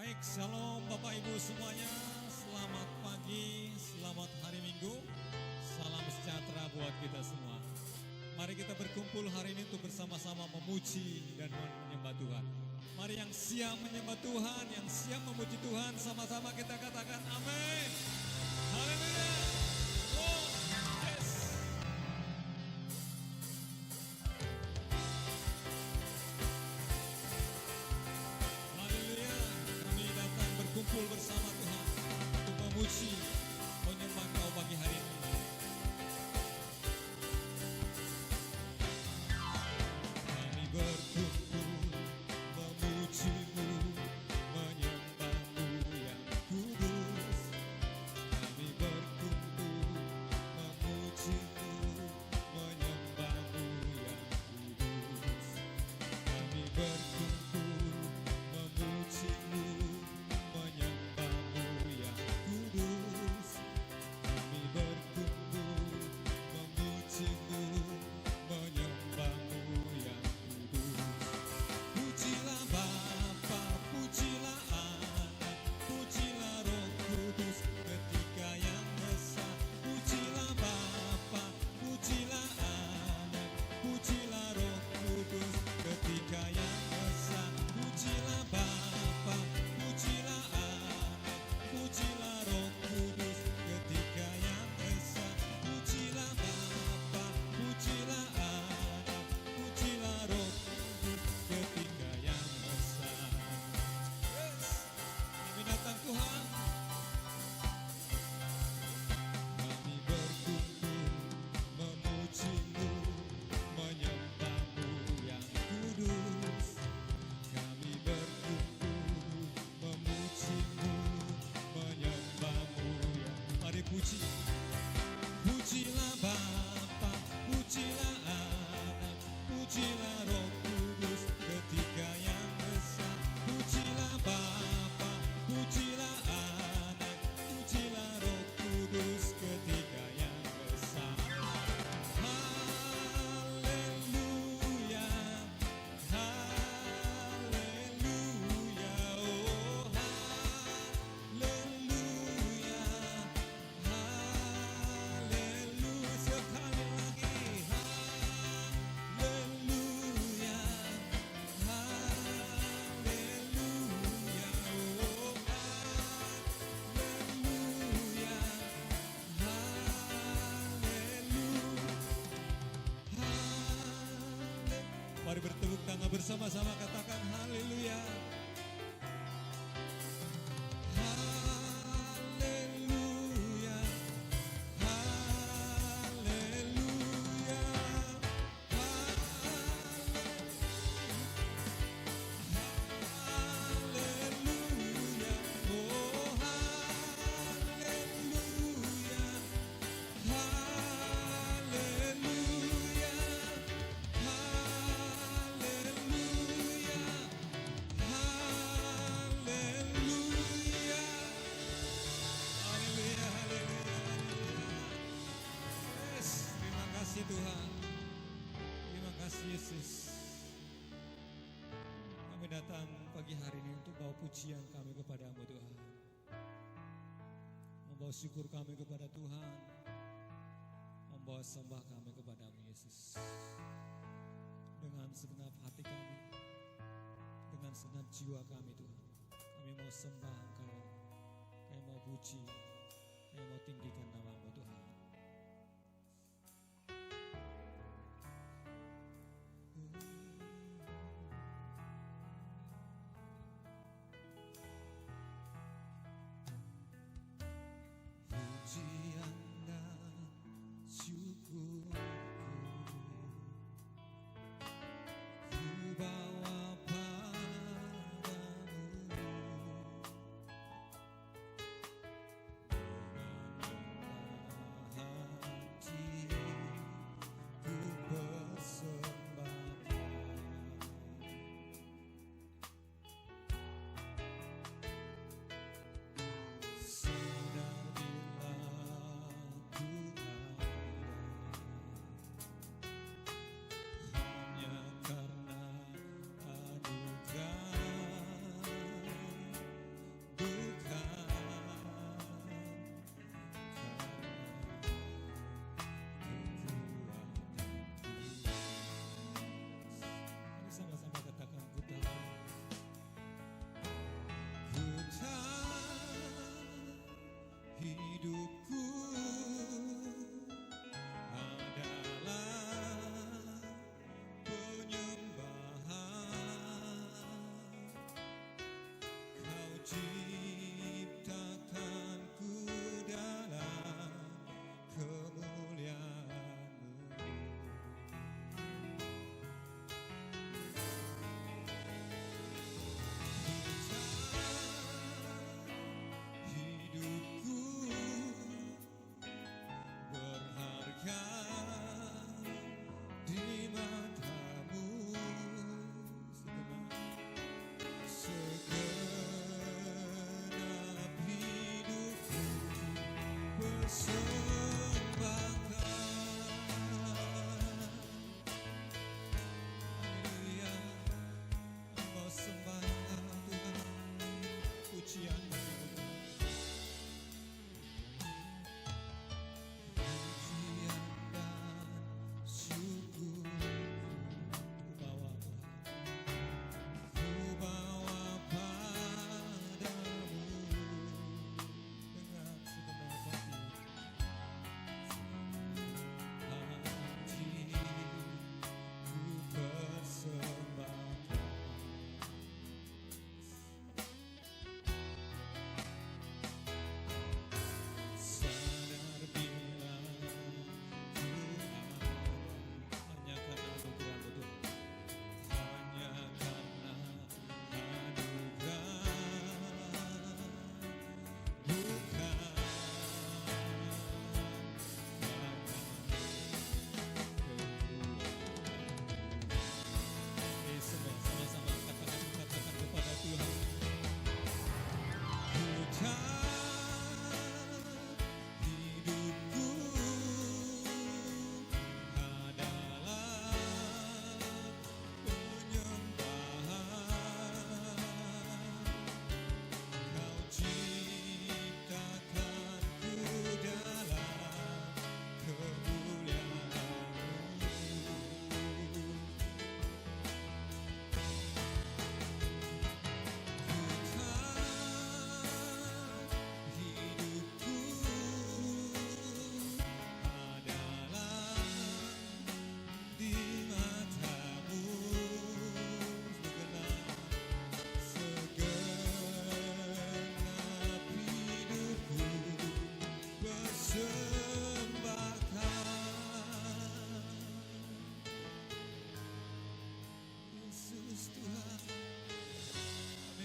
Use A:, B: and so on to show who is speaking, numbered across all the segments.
A: Baik, shalom Bapak Ibu semuanya. Selamat pagi, selamat hari Minggu. Salam sejahtera buat kita semua. Mari kita berkumpul hari ini untuk bersama-sama memuji dan menyembah Tuhan. Mari yang siap menyembah Tuhan, yang siap memuji Tuhan, sama-sama kita katakan amin. Haleluya. Oh, yes. Haleluya. Kami datang berkumpul bersama Tuhan untuk memuji, menyembah Kau pagi hari ini. Kami berkumpul memuji-Mu, menyembah-Mu yang kudus. Kami berkumpul memuji-Mu, menyembah-Mu yang kudus. Kami berkumpul memuji-Mu, menyembah-Mu yang kudus. Kami berkumpul memuji-Mu, menyembah-Mu yang kudus. Pujilah Bapa, pujilah Anak, pujilah Roh Kudus, Ketiga yang Esa. Pujilah Bapa, pujilah Anak, pujilah Roh Kudus, Ketiga yang Esa. Pujilah Bapa, pujilah Anak, pujilah Roh Kudus, Ketiga yang Esa. Pujilah Bapa, pujilah Anak, pujilah Roh Kudus, Ketiga yang Esa. Yes, kami datang Tuhan. Kami berkumpul memuji-Mu, menyembah-Mu yang kudus. Kami berkumpul memuji-Mu, menyembah-Mu yang mari puji. Pujilah Bapa, pujilah Anak, pujilah Roh Kudus, Ketiga yang Esa. Pujilah Bapa, pujilah Anak, pujilah Roh Kudus, Ketiga yang Esa. Haleluya, haleluya, oh haleluya, haleluya. Sekali lagi, haleluya, haleluya, oh haleluya, haleluya. Mari bertepuk tangan bersama-sama, katakan haleluya. Haleluya, haleluya, haleluya, oh haleluya, haleluya, haleluya, haleluya, haleluya, haleluya. Yes, terima kasih Tuhan. Terima kasih Yesus. Kami datang pagi hari ini untuk bawa pujian kami kepada-Mu Tuhan. Membawa syukur kami kepada Tuhan. Membawa sembah kami kepada-Mu Yesus. Dengan segenap hati kami, dengan segenap jiwa kami Tuhan, kami mau sembah Engkau, kami mau puji, kami mau tinggikan nama-Mu Tuhan. Pujian dan syukurku ku bawa padamu, menyembah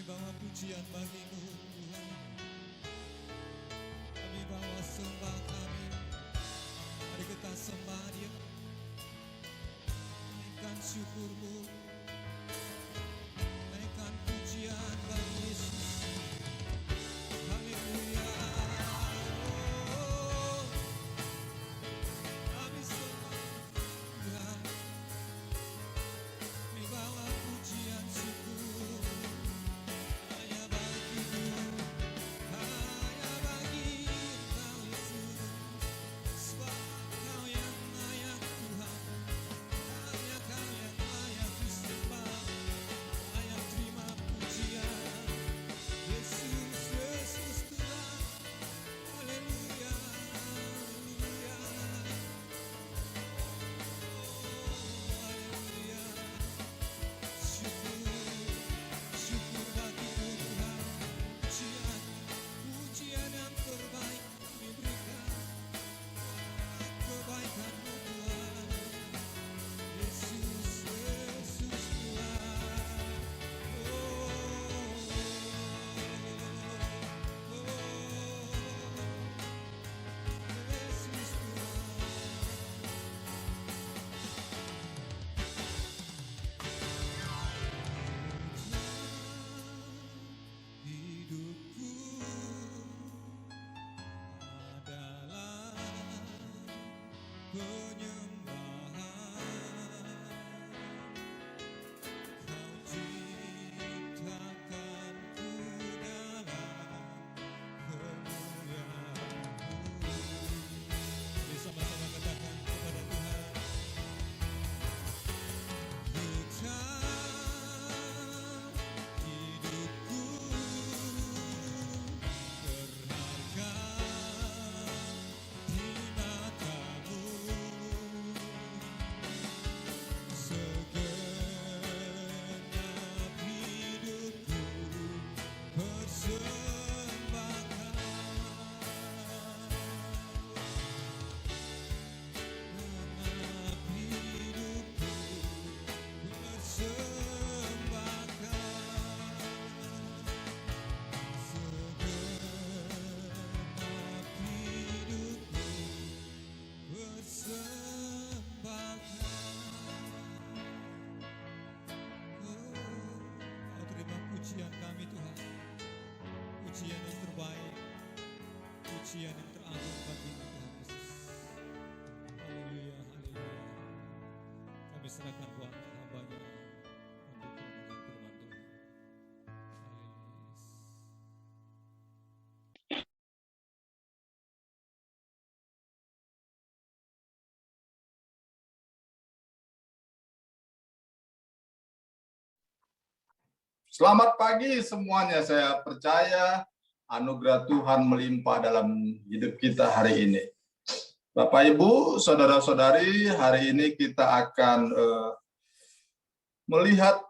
A: bawa pujian bagi-Mu Tuhan. Kami bawa sembah kami. Mari kita sembah Dia. Naikkan syukur-Mu. Naikkan pujian bagi Yesus. Haleluya. Oh, kami sembah Tuhan. Kami bawa pujian syukur. Hanya bagi-Mu. Hanya bagi Engkau Yesus. Sebab Kau yang layak Tuhan. Hanya Kau yang layak disembah. Layak terima pujian. Yesus, Yesus Tuhan. Haleluya, haleluya. Haleluya. Syukur, syukur bagi-Mu Tuhan. Pujian, pujian yang terbaik kami berikan. Kebaikan-Mu Tuhan. Yesus, Yesus Tuhan. Oh, Yesus Tuhan. Hidupku adalah penyembahan. Kau ciptakanku dalam kemuliaan-Mu. Mari sama-sama katakan kepada Tuhan. Tuhan, hidupku berharga di mata-Mu. Segenap hidupku persembahkan. Segenap hidupku persembahkan. Segenap hidupku persembahkan. Kau terima pujian kami Tuhan. Pujian yang terbaik, pujian yang teragung bagi-Mu Tuhan Yesus. Haleluya, haleluya. Kami serahkan buat hamba-Nya untuk kebenaran firman Tuhan. Haleluya.
B: Selamat pagi semuanya. Saya percaya anugerah Tuhan melimpah dalam hidup kita hari ini. Bapak, Ibu, saudara-saudari, hari ini kita akan melihat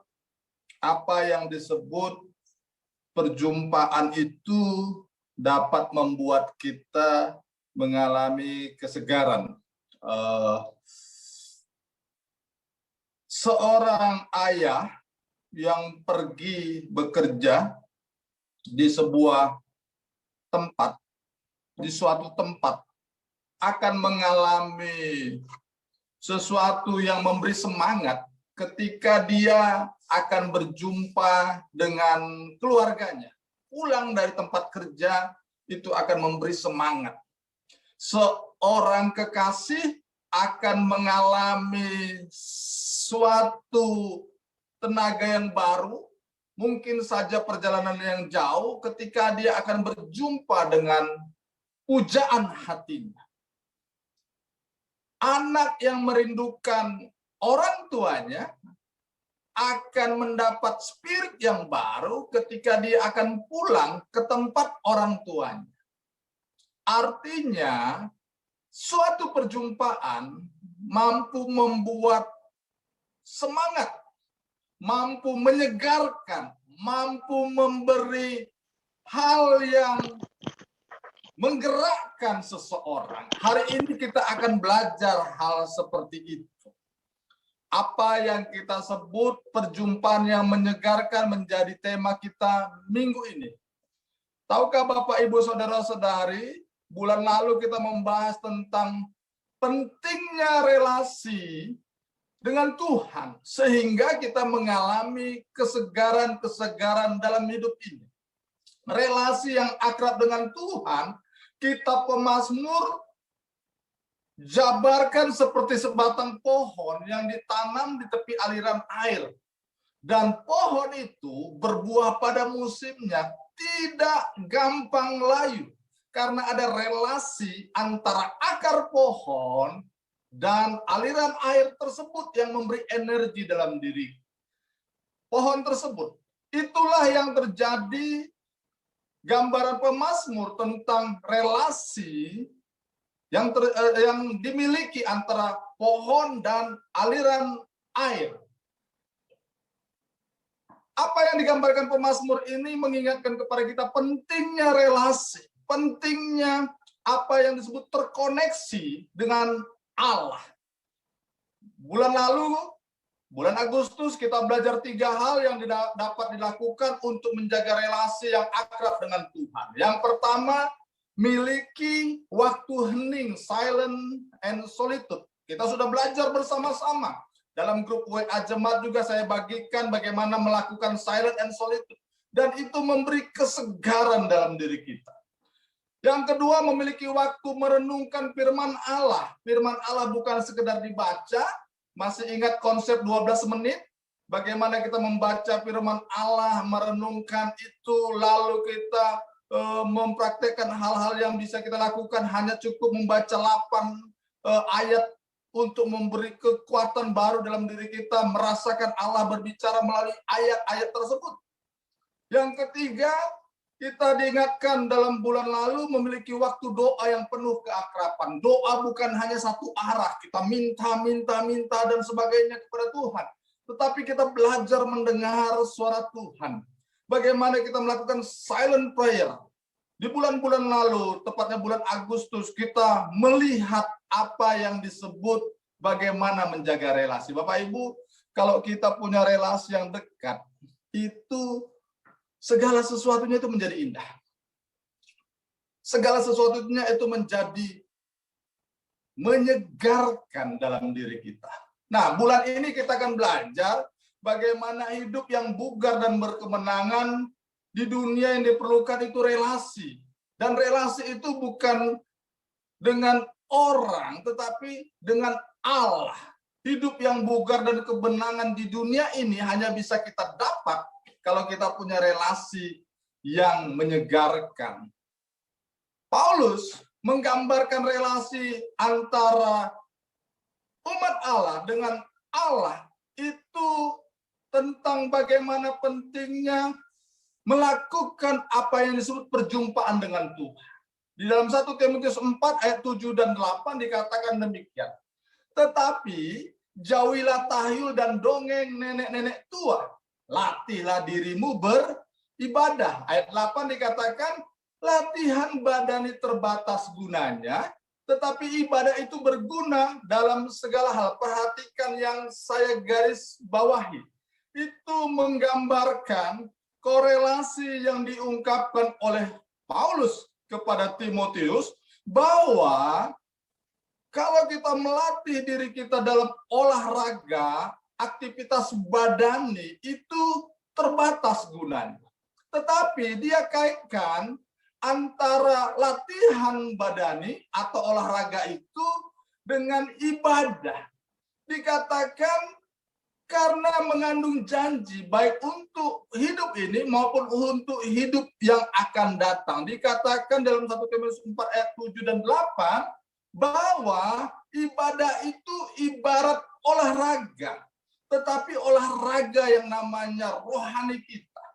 B: apa yang disebut perjumpaan itu dapat membuat kita mengalami kesegaran. Seorang ayah yang pergi bekerja di sebuah tempat, di suatu tempat, akan mengalami sesuatu yang memberi semangat ketika dia akan berjumpa dengan keluarganya. Pulang dari tempat kerja itu akan memberi semangat. Seorang kekasih akan mengalami suatu tenaga yang baru, mungkin saja perjalanan yang jauh ketika dia akan berjumpa dengan pujaan hatinya. Anak yang merindukan orang tuanya akan mendapat spirit yang baru ketika dia akan pulang ke tempat orang tuanya. Artinya, suatu perjumpaan mampu membuat semangat, mampu menyegarkan, mampu memberi hal yang menggerakkan seseorang. Hari ini kita akan belajar hal seperti itu. apa yang kita sebut perjumpaan yang menyegarkan menjadi tema kita minggu ini. Tahukah Bapak, Ibu, Saudara-saudari, bulan lalu kita membahas tentang pentingnya relasi dengan Tuhan, sehingga kita mengalami kesegaran-kesegaran dalam hidup ini. Relasi yang akrab dengan Tuhan, kita pemazmur jabarkan seperti sebatang pohon yang ditanam di tepi aliran air. Dan pohon itu berbuah pada musimnya, tidak gampang layu. Karena ada relasi antara akar pohon dan aliran air tersebut yang memberi energi dalam diri pohon tersebut. Itulah yang terjadi gambaran pemazmur tentang relasi yang dimiliki antara pohon dan aliran air. Apa yang digambarkan pemazmur ini mengingatkan kepada kita pentingnya relasi, pentingnya apa yang disebut terkoneksi dengan Allah. Bulan lalu, bulan Agustus, kita belajar 3 hal yang dapat dilakukan untuk menjaga relasi yang akrab dengan Tuhan. Yang pertama, miliki waktu hening, silent and solitude. Kita sudah belajar bersama-sama. Dalam grup WA Jemaat juga saya bagikan bagaimana melakukan silent and solitude. Dan itu memberi kesegaran dalam diri kita. Yang kedua, memiliki waktu merenungkan firman Allah. Firman Allah bukan sekedar dibaca. Masih ingat konsep 12 menit? Bagaimana kita membaca firman Allah, merenungkan itu, lalu kita mempraktekkan hal-hal yang bisa kita lakukan. Hanya cukup membaca 8 ayat untuk memberi kekuatan baru dalam diri kita, merasakan Allah berbicara melalui ayat-ayat tersebut. Yang ketiga, kita diingatkan dalam bulan lalu memiliki waktu doa yang penuh keakraban. Doa bukan hanya satu arah, kita minta dan sebagainya kepada Tuhan. Tetapi kita belajar mendengar suara Tuhan. Bagaimana kita melakukan silent prayer. Di bulan-bulan lalu, tepatnya bulan Agustus, kita melihat apa yang disebut bagaimana menjaga relasi. Bapak Ibu, kalau kita punya relasi yang dekat, itu segala sesuatunya itu menjadi indah. Segala sesuatunya itu menjadi menyegarkan dalam diri kita. Nah, bulan ini kita akan belajar bagaimana hidup yang bugar dan berkemenangan di dunia yang diperlukan itu relasi. Dan relasi itu bukan dengan orang, tetapi dengan Allah. Hidup yang bugar dan kebenangan di dunia ini hanya bisa kita dapat kalau kita punya relasi yang menyegarkan. Paulus menggambarkan relasi antara umat Allah dengan Allah itu tentang bagaimana pentingnya melakukan apa yang disebut perjumpaan dengan Tuhan. Di dalam 1 Timotius 4 ayat 7 dan 8 dikatakan demikian. Tetapi jauhilah tahyul dan dongeng nenek-nenek tua. Latihlah dirimu beribadah. Ayat 8 dikatakan, latihan badani terbatas gunanya, tetapi ibadah itu berguna dalam segala hal. Perhatikan yang saya garis bawahi. Itu menggambarkan korelasi yang diungkapkan oleh Paulus kepada Timotius, bahwa kalau kita melatih diri kita dalam olahraga, aktivitas badani itu terbatas gunanya. Tetapi dia kaitkan antara latihan badani atau olahraga itu dengan ibadah. Dikatakan karena mengandung janji baik untuk hidup ini maupun untuk hidup yang akan datang. Dikatakan dalam 1 Timotius 4 ayat 7 dan 8 bahwa ibadah itu ibarat olahraga, tetapi olahraga yang namanya rohani kita.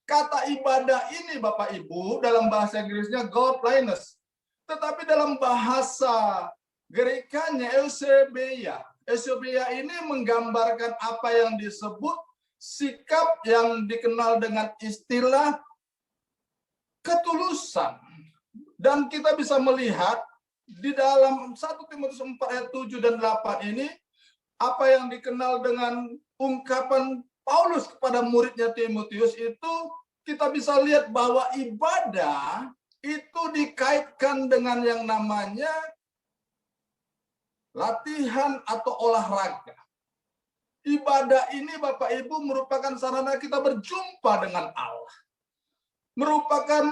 B: Kata ibadah ini Bapak Ibu dalam bahasa Inggrisnya godliness, tetapi dalam bahasa Grekanya eusebeia. Eusebeia ini menggambarkan apa yang disebut sikap yang dikenal dengan istilah ketulusan. Dan kita bisa melihat di dalam 1 Timotius 4 ayat 7 dan 8 ini, Apa yang dikenal dengan ungkapan Paulus kepada muridnya Timotius itu kita bisa lihat bahwa ibadah itu dikaitkan dengan yang namanya latihan atau olahraga. Ibadah ini Bapak Ibu merupakan sarana kita berjumpa dengan Allah. Merupakan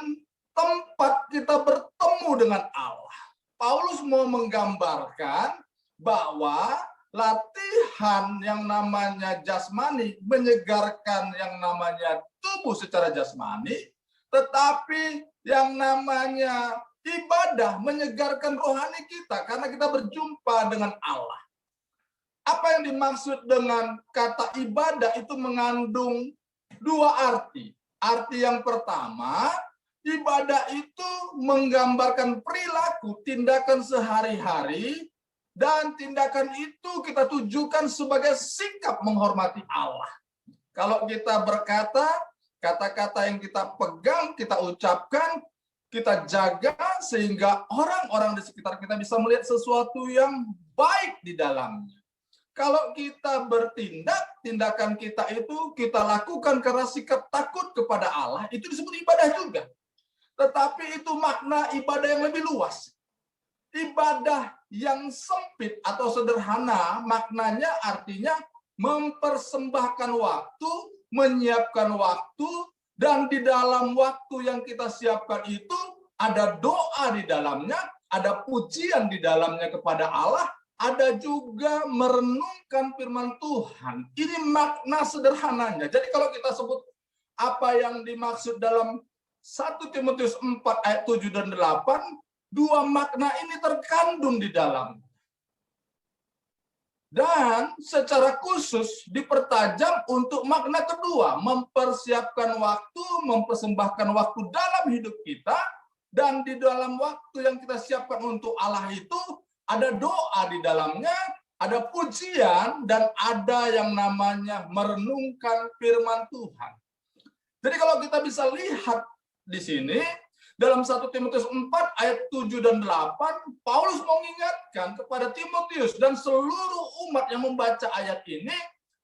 B: tempat kita bertemu dengan Allah. Paulus mau menggambarkan bahwa latihan yang namanya jasmani menyegarkan yang namanya tubuh secara jasmani, tetapi yang namanya ibadah menyegarkan rohani kita karena kita berjumpa dengan Allah. Apa yang dimaksud dengan kata ibadah itu mengandung dua arti. Arti yang pertama, ibadah itu menggambarkan perilaku, tindakan sehari-hari, dan tindakan itu kita tujukan sebagai sikap menghormati Allah. Kalau kita berkata, kata-kata yang kita pegang, kita ucapkan, kita jaga sehingga orang-orang di sekitar kita bisa melihat sesuatu yang baik di dalamnya. Kalau kita bertindak, tindakan kita itu kita lakukan karena sikap takut kepada Allah, itu disebut ibadah juga. Tetapi itu makna ibadah yang lebih luas. Ibadah yang sempit atau sederhana, maknanya artinya mempersembahkan waktu, menyiapkan waktu, dan di dalam waktu yang kita siapkan itu ada doa di dalamnya, ada pujian di dalamnya kepada Allah, ada juga merenungkan firman Tuhan. Ini makna sederhananya. Jadi kalau kita sebut apa yang dimaksud dalam 1 Timotius 4 ayat 7 dan 8, dua makna ini terkandung di dalam. Dan secara khusus dipertajam untuk makna kedua, mempersiapkan waktu, mempersembahkan waktu dalam hidup kita, dan di dalam waktu yang kita siapkan untuk Allah itu ada doa di dalamnya, ada pujian, dan ada yang namanya merenungkan firman Tuhan. Jadi kalau kita bisa lihat di sini, dalam 1 Timotius 4 ayat 7 dan 8, Paulus mengingatkan kepada Timotius dan seluruh umat yang membaca ayat ini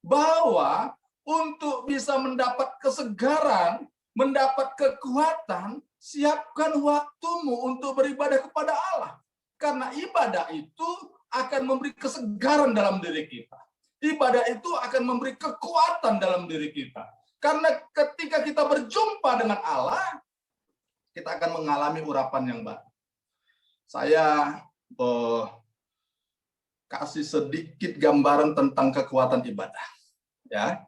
B: bahwa untuk bisa mendapat kesegaran, mendapat kekuatan, siapkan waktumu untuk beribadah kepada Allah. Karena ibadah itu akan memberi kesegaran dalam diri kita. Ibadah itu akan memberi kekuatan dalam diri kita. Karena ketika kita berjumpa dengan Allah, kita akan mengalami urapan yang baru. Saya kasih sedikit gambaran tentang kekuatan ibadah, ya,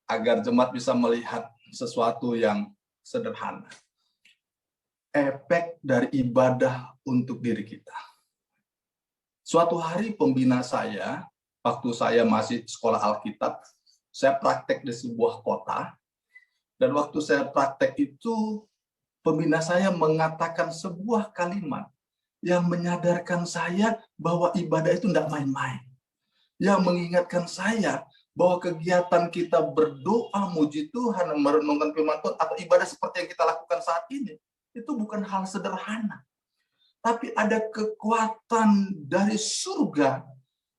B: agar jemaat bisa melihat sesuatu yang sederhana. Efek dari ibadah untuk diri kita. Suatu hari pembina saya, waktu saya masih sekolah Alkitab, saya praktek di sebuah kota, dan waktu saya praktek itu, pembina saya mengatakan sebuah kalimat yang menyadarkan saya bahwa ibadah itu tidak main-main. Yang mengingatkan saya bahwa kegiatan kita berdoa, muji Tuhan, merenungkan firman Tuhan, atau ibadah seperti yang kita lakukan saat ini, itu bukan hal sederhana. Tapi ada kekuatan dari surga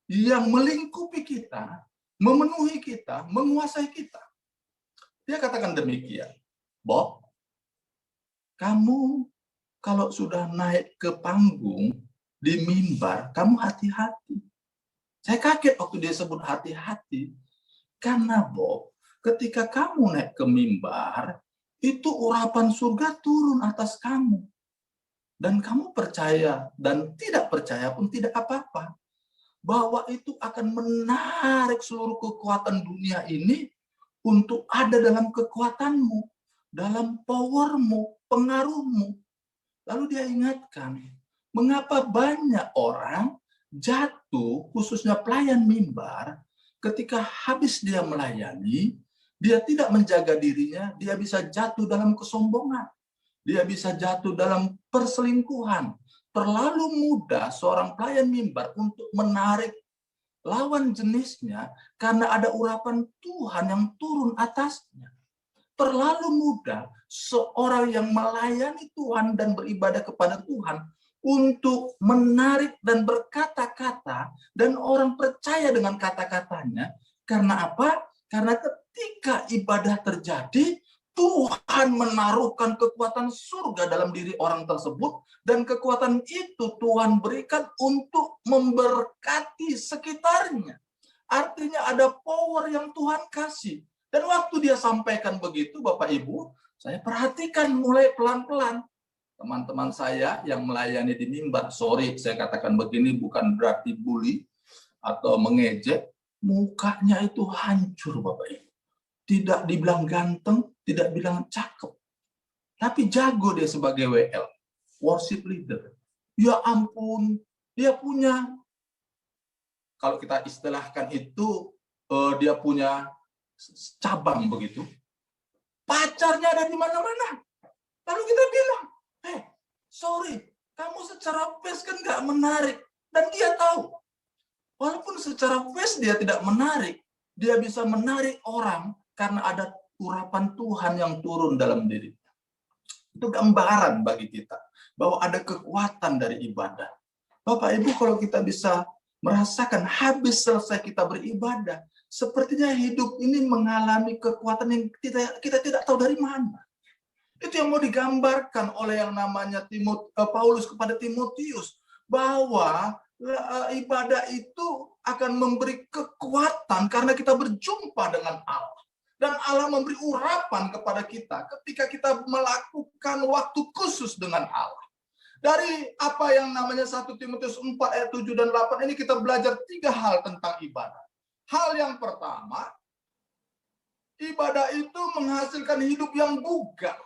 B: yang melingkupi kita, memenuhi kita, menguasai kita. Dia katakan demikian, Bob, kamu kalau sudah naik ke panggung di mimbar, kamu hati-hati. Saya kaget waktu dia sebut hati-hati. Karena Bob, ketika kamu naik ke mimbar, itu urapan surga turun atas kamu. Dan kamu percaya dan tidak percaya pun tidak apa-apa. Bahwa itu akan menarik seluruh kekuatan dunia ini untuk ada dalam kekuatanmu, dalam powermu, pengaruhmu. Lalu dia ingatkan, mengapa banyak orang jatuh, khususnya pelayan mimbar, ketika habis dia melayani, dia tidak menjaga dirinya, dia bisa jatuh dalam kesombongan. Dia bisa jatuh dalam perselingkuhan. Terlalu mudah seorang pelayan mimbar untuk menarik lawan jenisnya karena ada urapan Tuhan yang turun atasnya. Terlalu mudah seorang yang melayani Tuhan dan beribadah kepada Tuhan untuk menarik dan berkata-kata, dan orang percaya dengan kata-katanya. Karena apa? Karena ketika ibadah terjadi, Tuhan menaruhkan kekuatan surga dalam diri orang tersebut, dan kekuatan itu Tuhan berikan untuk memberkati sekitarnya. Artinya ada power yang Tuhan kasih. Dan waktu dia sampaikan begitu, Bapak Ibu, saya perhatikan mulai pelan-pelan. Teman-teman saya yang melayani di mimbar, sorry saya katakan begini, bukan berarti bully atau mengejek, mukanya itu hancur, Bapak Ibu. Tidak dibilang ganteng, tidak bilang cakep. Tapi jago dia sebagai WL, worship leader. Ya ampun, dia punya, kalau kita istilahkan itu, dia punya cabang begitu. Pacarnya ada di mana-mana. Lalu kita bilang, sorry, kamu secara face kan nggak menarik. Dan dia tahu, walaupun secara face dia tidak menarik, dia bisa menarik orang karena ada urapan Tuhan yang turun dalam diri. Itu gambaran bagi kita bahwa ada kekuatan dari ibadah. Bapak Ibu, kalau kita bisa merasakan habis selesai kita beribadah, sepertinya hidup ini mengalami kekuatan yang kita tidak tahu dari mana. Itu yang mau digambarkan oleh yang namanya Paulus kepada Timotius, bahwa ibadah itu akan memberi kekuatan karena kita berjumpa dengan Allah. Dan Allah memberi urapan kepada kita ketika kita melakukan waktu khusus dengan Allah. Dari apa yang namanya 1 Timotius 4 ayat 7 dan 8 ini kita belajar 3 hal tentang ibadah. Hal yang pertama, ibadah itu menghasilkan hidup yang bugar.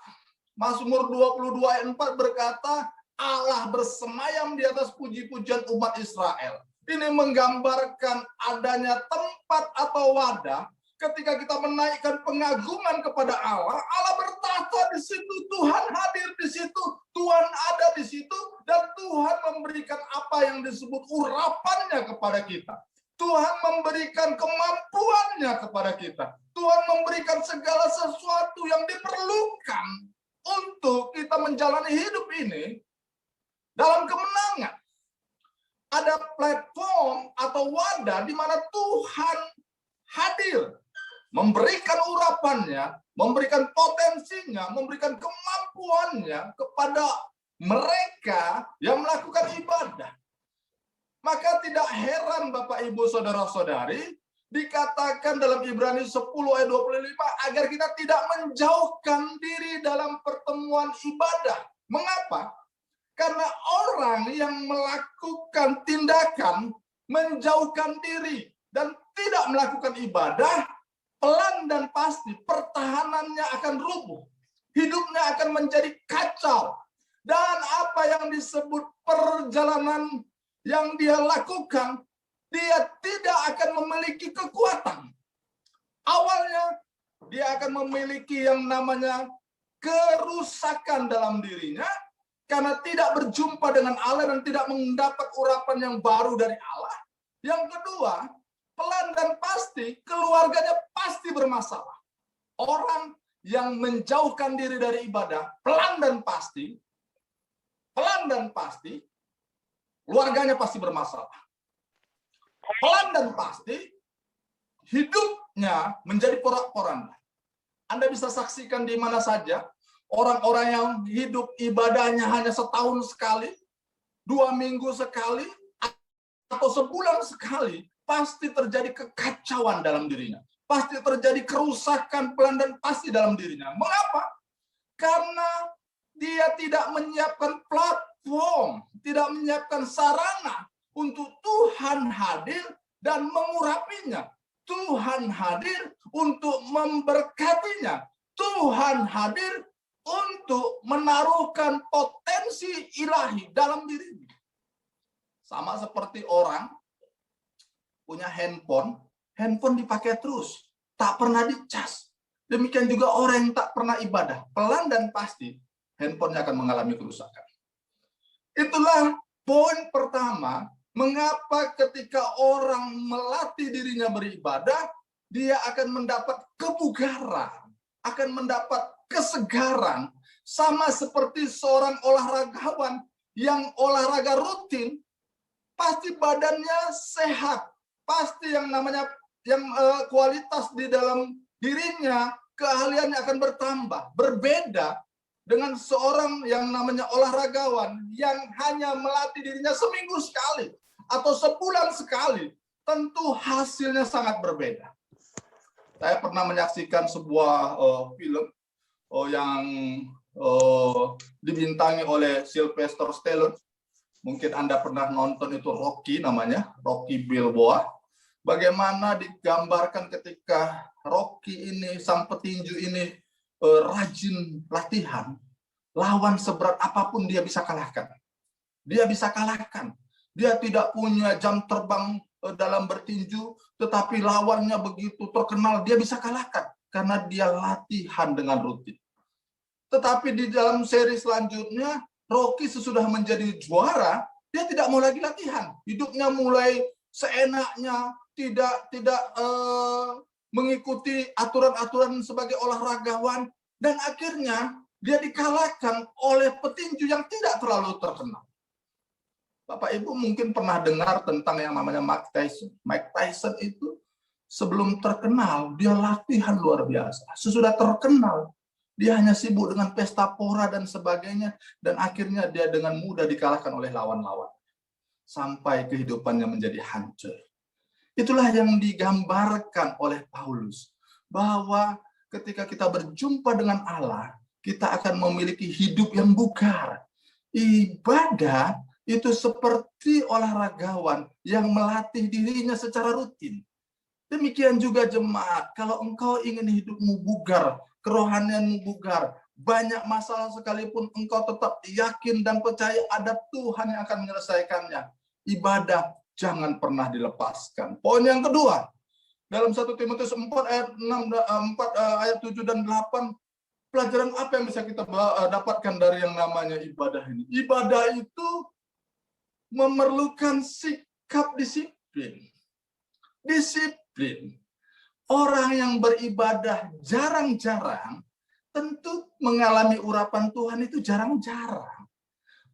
B: Mazmur 22 ayat 4 berkata, Allah bersemayam di atas puji-pujian umat Israel. Ini menggambarkan adanya tempat atau wadah ketika kita menaikkan pengagungan kepada Allah. Allah bertata di situ, Tuhan hadir di situ, Tuhan ada di situ, dan Tuhan memberikan apa yang disebut urapannya kepada kita. Tuhan memberikan kemampuannya kepada kita. Tuhan memberikan segala sesuatu yang diperlukan untuk kita menjalani hidup ini dalam kemenangan. Ada platform atau wadah di mana Tuhan hadir, memberikan urapannya, memberikan potensinya, memberikan kemampuannya kepada mereka yang melakukan ibadah. Maka tidak heran Bapak Ibu Saudara-saudari, dikatakan dalam Ibrani 10 ayat 25 agar kita tidak menjauhkan diri dalam pertemuan ibadah. Mengapa? Karena orang yang melakukan tindakan menjauhkan diri dan tidak melakukan ibadah, pelan dan pasti pertahanannya akan rubuh. Hidupnya akan menjadi kacau. Dan apa yang disebut perjalanan yang dia lakukan, dia tidak akan memiliki kekuatan. Awalnya, dia akan memiliki yang namanya kerusakan dalam dirinya, karena tidak berjumpa dengan Allah dan tidak mendapat urapan yang baru dari Allah. Yang kedua, pelan dan pasti, keluarganya pasti bermasalah. Orang yang menjauhkan diri dari ibadah, pelan dan pasti, keluarganya pasti bermasalah. Pelan dan pasti, hidupnya menjadi porak-poranda. Anda bisa saksikan di mana saja, orang-orang yang hidup ibadahnya hanya setahun sekali, 2 minggu sekali, atau sebulan sekali, pasti terjadi kekacauan dalam dirinya. Pasti terjadi kerusakan pelan dan pasti dalam dirinya. Mengapa? Karena dia tidak menyiapkan platform, tidak menyiapkan sarana untuk Tuhan hadir dan mengurapinya. Tuhan hadir untuk memberkatinya. Tuhan hadir untuk menaruhkan potensi ilahi dalam dirinya. Sama seperti orang punya handphone dipakai terus, tak pernah dicas. Demikian juga orang yang tak pernah ibadah, pelan dan pasti handphonenya akan mengalami kerusakan. Itulah poin pertama, mengapa ketika orang melatih dirinya beribadah, dia akan mendapat kebugaran, akan mendapat kesegaran, sama seperti seorang olahragawan yang olahraga rutin, pasti badannya sehat. Pasti yang namanya kualitas di dalam dirinya, keahliannya akan bertambah. Berbeda dengan seorang yang namanya olahragawan yang hanya melatih dirinya seminggu sekali atau sebulan sekali, tentu hasilnya sangat berbeda. Saya pernah menyaksikan sebuah film yang dibintangi oleh Sylvester Stallone. Mungkin Anda pernah nonton itu, Rocky namanya, Rocky Balboa. Bagaimana digambarkan ketika Rocky ini, sang petinju ini rajin latihan, lawan seberat apapun dia bisa kalahkan. Dia bisa kalahkan. Dia tidak punya jam terbang dalam bertinju, tetapi lawannya begitu terkenal, dia bisa kalahkan karena dia latihan dengan rutin. Tetapi di dalam seri selanjutnya, Rocky sesudah menjadi juara, dia tidak mau lagi latihan. Hidupnya mulai seenaknya, tidak mengikuti aturan-aturan sebagai olahragawan, dan akhirnya dia dikalahkan oleh petinju yang tidak terlalu terkenal. Bapak Ibu mungkin pernah dengar tentang yang namanya Mike Tyson. Mike Tyson itu sebelum terkenal, dia latihan luar biasa. Sesudah terkenal, dia hanya sibuk dengan pesta pora dan sebagainya, dan akhirnya dia dengan mudah dikalahkan oleh lawan-lawan. Sampai kehidupannya menjadi hancur. Itulah yang digambarkan oleh Paulus, bahwa ketika kita berjumpa dengan Allah, kita akan memiliki hidup yang bugar. Ibadah itu seperti olahragawan yang melatih dirinya secara rutin. Demikian juga jemaat, kalau engkau ingin hidupmu bugar, kerohanianmu bugar, banyak masalah sekalipun engkau tetap yakin dan percaya ada Tuhan yang akan menyelesaikannya. Ibadah jangan pernah dilepaskan. Poin yang kedua, dalam 1 Timotius 4 ayat 7 dan 8, pelajaran apa yang bisa kita dapatkan dari yang namanya ibadah ini? Ibadah itu memerlukan sikap disiplin. Disiplin. Orang yang beribadah jarang-jarang, tentu mengalami urapan Tuhan itu jarang-jarang.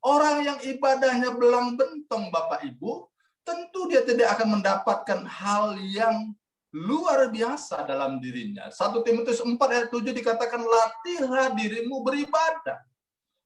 B: Orang yang ibadahnya belang bentong, Bapak Ibu, tentu dia tidak akan mendapatkan hal yang luar biasa dalam dirinya. 1 Timotius 4 ayat 7 dikatakan, latihlah dirimu beribadah.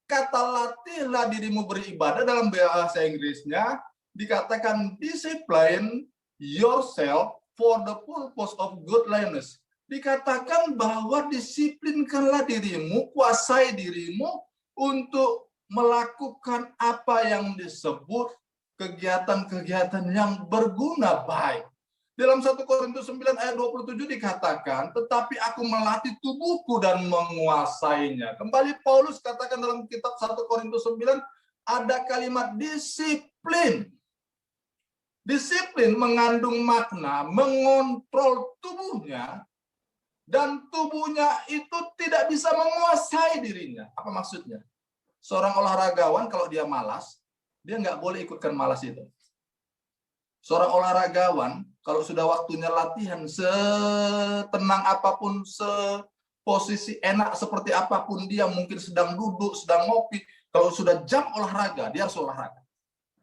B: Kata latihlah dirimu beribadah dalam bahasa Inggrisnya dikatakan discipline yourself for the purpose of godliness. Dikatakan bahwa disiplinkanlah dirimu, kuasai dirimu untuk melakukan apa yang disebut kegiatan-kegiatan yang berguna baik. Dalam 1 Korintus 9 ayat 27 dikatakan, tetapi aku melatih tubuhku dan menguasainya. Kembali Paulus katakan dalam kitab 1 Korintus 9, ada kalimat disiplin. Disiplin mengandung makna mengontrol tubuhnya, dan tubuhnya itu tidak bisa menguasai dirinya. Apa maksudnya? Seorang olahragawan kalau dia malas, dia nggak boleh ikutkan malas itu. Seorang olahragawan kalau sudah waktunya latihan, setenang apapun, seposisi enak seperti apapun dia, mungkin sedang duduk, sedang ngopi, kalau sudah jam olahraga, dia harus olahraga.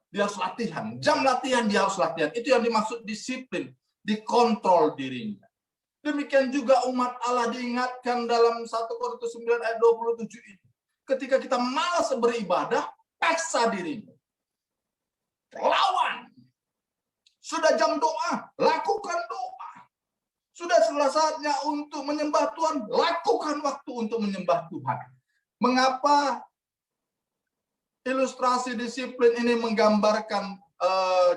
B: Dia harus latihan. Jam latihan, dia harus latihan. Itu yang dimaksud disiplin, dikontrol dirinya. Demikian juga umat Allah diingatkan dalam 1 Korintus 9 ayat 27 ini. Ketika kita malas beribadah, paksa dirimu. Lawan. Sudah jam doa, lakukan doa. Sudah saatnya untuk menyembah Tuhan, lakukan waktu untuk menyembah Tuhan. Mengapa ilustrasi disiplin ini menggambarkan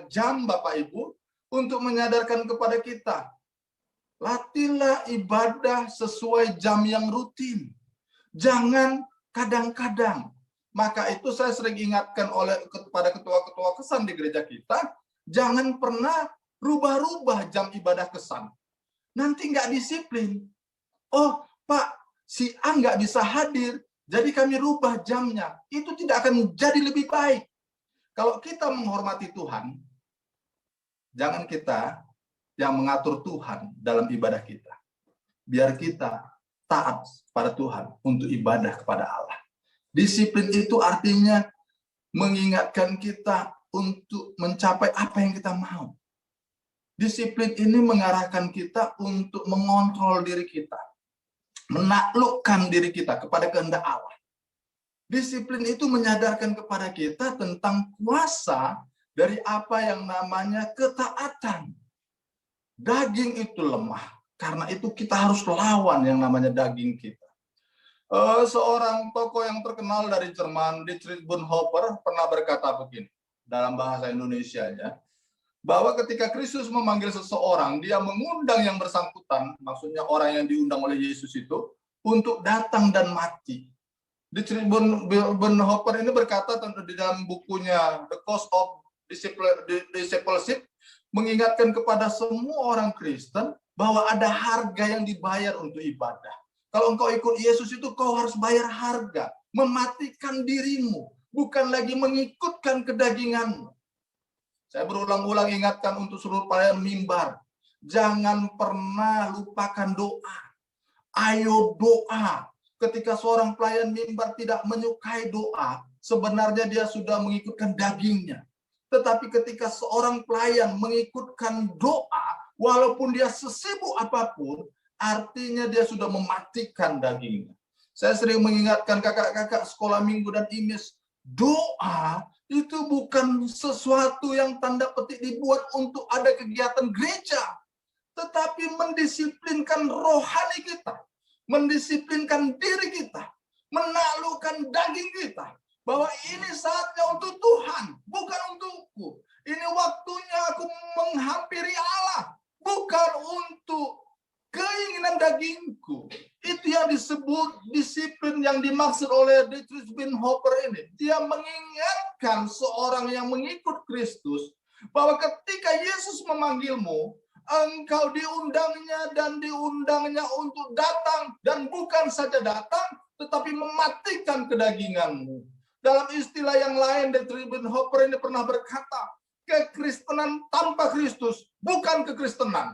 B: jam, Bapak Ibu, untuk menyadarkan kepada kita, latihlah ibadah sesuai jam yang rutin. Jangan kadang-kadang. Maka itu saya sering ingatkan kepada ketua-ketua kesan di gereja kita, jangan pernah rubah-rubah jam ibadah kesan. Nanti nggak disiplin. Oh, Pak, si A nggak bisa hadir, jadi kami rubah jamnya. Itu tidak akan jadi lebih baik. Kalau kita menghormati Tuhan, jangan kita yang mengatur Tuhan dalam ibadah kita. Biar kita taat pada Tuhan untuk ibadah kepada Allah. Disiplin itu artinya mengingatkan kita untuk mencapai apa yang kita mau. Disiplin ini mengarahkan kita untuk mengontrol diri kita, menaklukkan diri kita kepada kehendak Allah. Disiplin itu menyadarkan kepada kita tentang kuasa dari apa yang namanya ketaatan. Daging itu lemah, karena itu kita harus lawan yang namanya daging kita. Seorang tokoh yang terkenal dari Jerman, Dietrich Bonhoeffer, pernah berkata begini dalam bahasa Indonesianya, bahwa ketika Kristus memanggil seseorang, dia mengundang yang bersangkutan, maksudnya orang yang diundang oleh Yesus itu, untuk datang dan mati. Dietrich Bonhoeffer ini berkata di dalam bukunya The Cost of Discipleship, mengingatkan kepada semua orang Kristen bahwa ada harga yang dibayar untuk ibadah. Kalau engkau ikut Yesus itu, kau harus bayar harga, mematikan dirimu, bukan lagi mengikutkan kedaginganmu. Saya berulang-ulang ingatkan untuk seluruh pelayan mimbar, jangan pernah lupakan doa. Ayo doa. Ketika seorang pelayan mimbar tidak menyukai doa, sebenarnya dia sudah mengikutkan dagingnya. Tetapi ketika seorang pelayan mengikutkan doa, walaupun dia sesibuk apapun, artinya dia sudah mematikan dagingnya. Saya sering mengingatkan kakak-kakak sekolah minggu dan IMIS, doa itu bukan sesuatu yang tanda petik dibuat untuk ada kegiatan gereja, tetapi mendisiplinkan rohani kita, mendisiplinkan diri kita, menaklukkan daging kita, bahwa ini saatnya untuk Tuhan, bukan untukku. Ini waktunya aku menghampiri Allah, bukan untuk keinginan dagingku. Itu yang disebut disiplin yang dimaksud oleh Dietrich Bonhoeffer ini. Dia mengingatkan seorang yang mengikut Kristus bahwa ketika Yesus memanggilmu, engkau diundangnya untuk datang, dan bukan saja datang, tetapi mematikan kedaginganmu. Dalam istilah yang lain, Dietrich Bonhoeffer ini pernah berkata, kekristenan tanpa Kristus bukan kekristenan.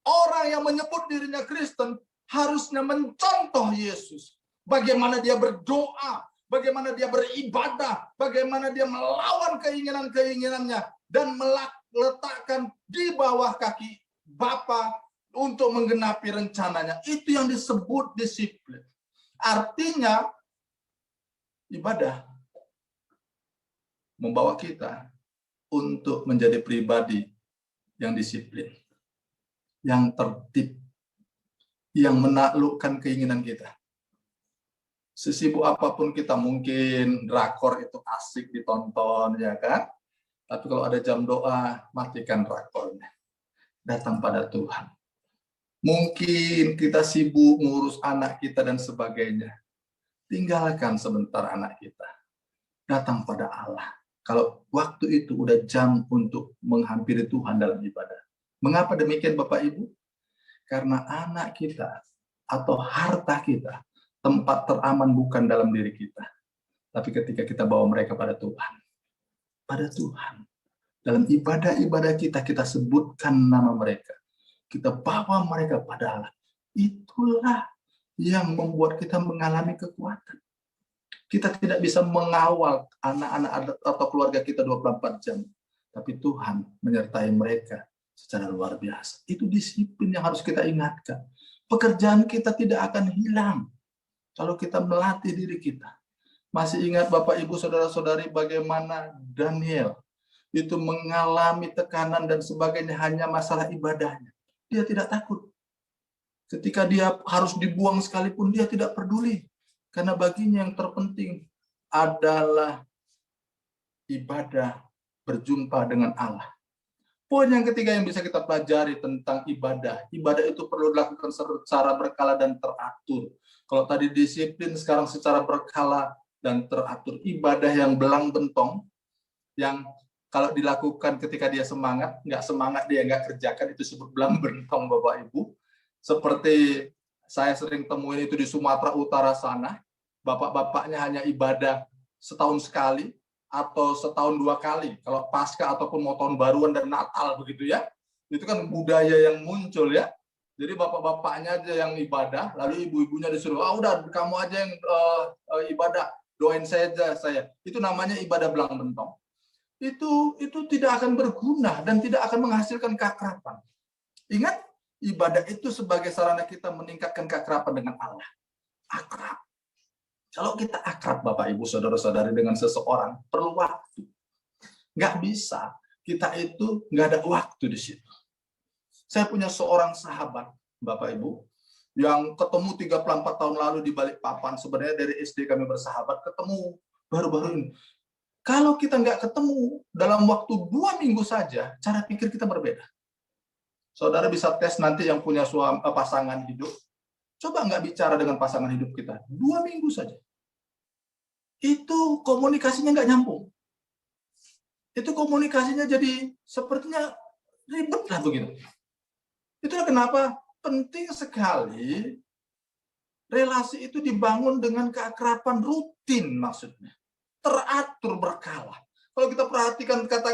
B: Orang yang menyebut dirinya Kristen harusnya mencontoh Yesus. Bagaimana dia berdoa, bagaimana dia beribadah, bagaimana dia melawan keinginan-keinginannya, dan meletakkan di bawah kaki Bapa untuk menggenapi rencananya. Itu yang disebut disiplin. Artinya, ibadah membawa kita untuk menjadi pribadi yang disiplin, yang tertib, yang menaklukkan keinginan kita. Sesibuk apapun kita, mungkin drakor itu asik ditonton, ya kan? Tapi kalau ada jam doa, matikan drakornya. Datang pada Tuhan. Mungkin kita sibuk ngurus anak kita dan sebagainya. Tinggalkan sebentar anak kita. Datang pada Allah. Kalau waktu itu udah jam untuk menghampiri Tuhan dalam ibadah. Mengapa demikian Bapak Ibu? Karena anak kita atau harta kita, tempat teraman bukan dalam diri kita. Tapi ketika kita bawa mereka pada Tuhan. Pada Tuhan. Dalam ibadah-ibadah kita, kita sebutkan nama mereka. Kita bawa mereka pada Allah. Itulah yang membuat kita mengalami kekuatan. Kita tidak bisa mengawal anak-anak atau keluarga kita 24 jam. Tapi Tuhan menyertai mereka secara luar biasa. Itu disiplin yang harus kita ingatkan. Pekerjaan kita tidak akan hilang kalau kita melatih diri kita. Masih ingat Bapak, Ibu, Saudara-saudari bagaimana Daniel itu mengalami tekanan dan sebagainya hanya masalah ibadahnya. Dia tidak takut. Ketika dia harus dibuang sekalipun, dia tidak peduli. Karena baginya yang terpenting adalah ibadah, berjumpa dengan Allah. Poin yang ketiga yang bisa kita pelajari tentang ibadah. Ibadah itu perlu dilakukan secara berkala dan teratur. Kalau tadi disiplin, sekarang secara berkala dan teratur. Ibadah yang belang bentong, yang kalau dilakukan ketika dia semangat dia nggak kerjakan, itu disebut belang bentong Bapak Ibu. Seperti saya sering temuin itu di Sumatera Utara sana, bapak-bapaknya hanya ibadah setahun sekali atau setahun 2 kali, kalau pasca ataupun mau tahun baruan dan Natal begitu ya. Itu kan budaya yang muncul ya. Jadi bapak-bapaknya aja yang ibadah, lalu ibu-ibunya disuruh, udah kamu aja yang ibadah. doain saja saya. Itu namanya ibadah belang bentong. Itu tidak akan berguna dan tidak akan menghasilkan keakraban. Ingat, ibadah itu sebagai sarana kita meningkatkan keakraban dengan Allah. Akrab. Kalau kita akrab, Bapak, Ibu, Saudara-saudari, dengan seseorang, perlu waktu. Nggak bisa. Kita itu nggak ada waktu di situ. Saya punya seorang sahabat, Bapak Ibu, yang ketemu 34 tahun lalu di Balikpapan. Sebenarnya dari SD kami bersahabat, ketemu baru-baru ini. Kalau kita nggak ketemu dalam waktu 2 minggu saja, cara pikir kita berbeda. Saudara bisa tes nanti yang punya pasangan hidup. Coba nggak bicara dengan pasangan hidup kita. 2 minggu saja. Itu komunikasinya nggak nyambung. Itu komunikasinya jadi sepertinya ribet lah begitu. Itulah kenapa penting sekali relasi itu dibangun dengan keakraban rutin, maksudnya. Teratur berkala. Kalau kita perhatikan kata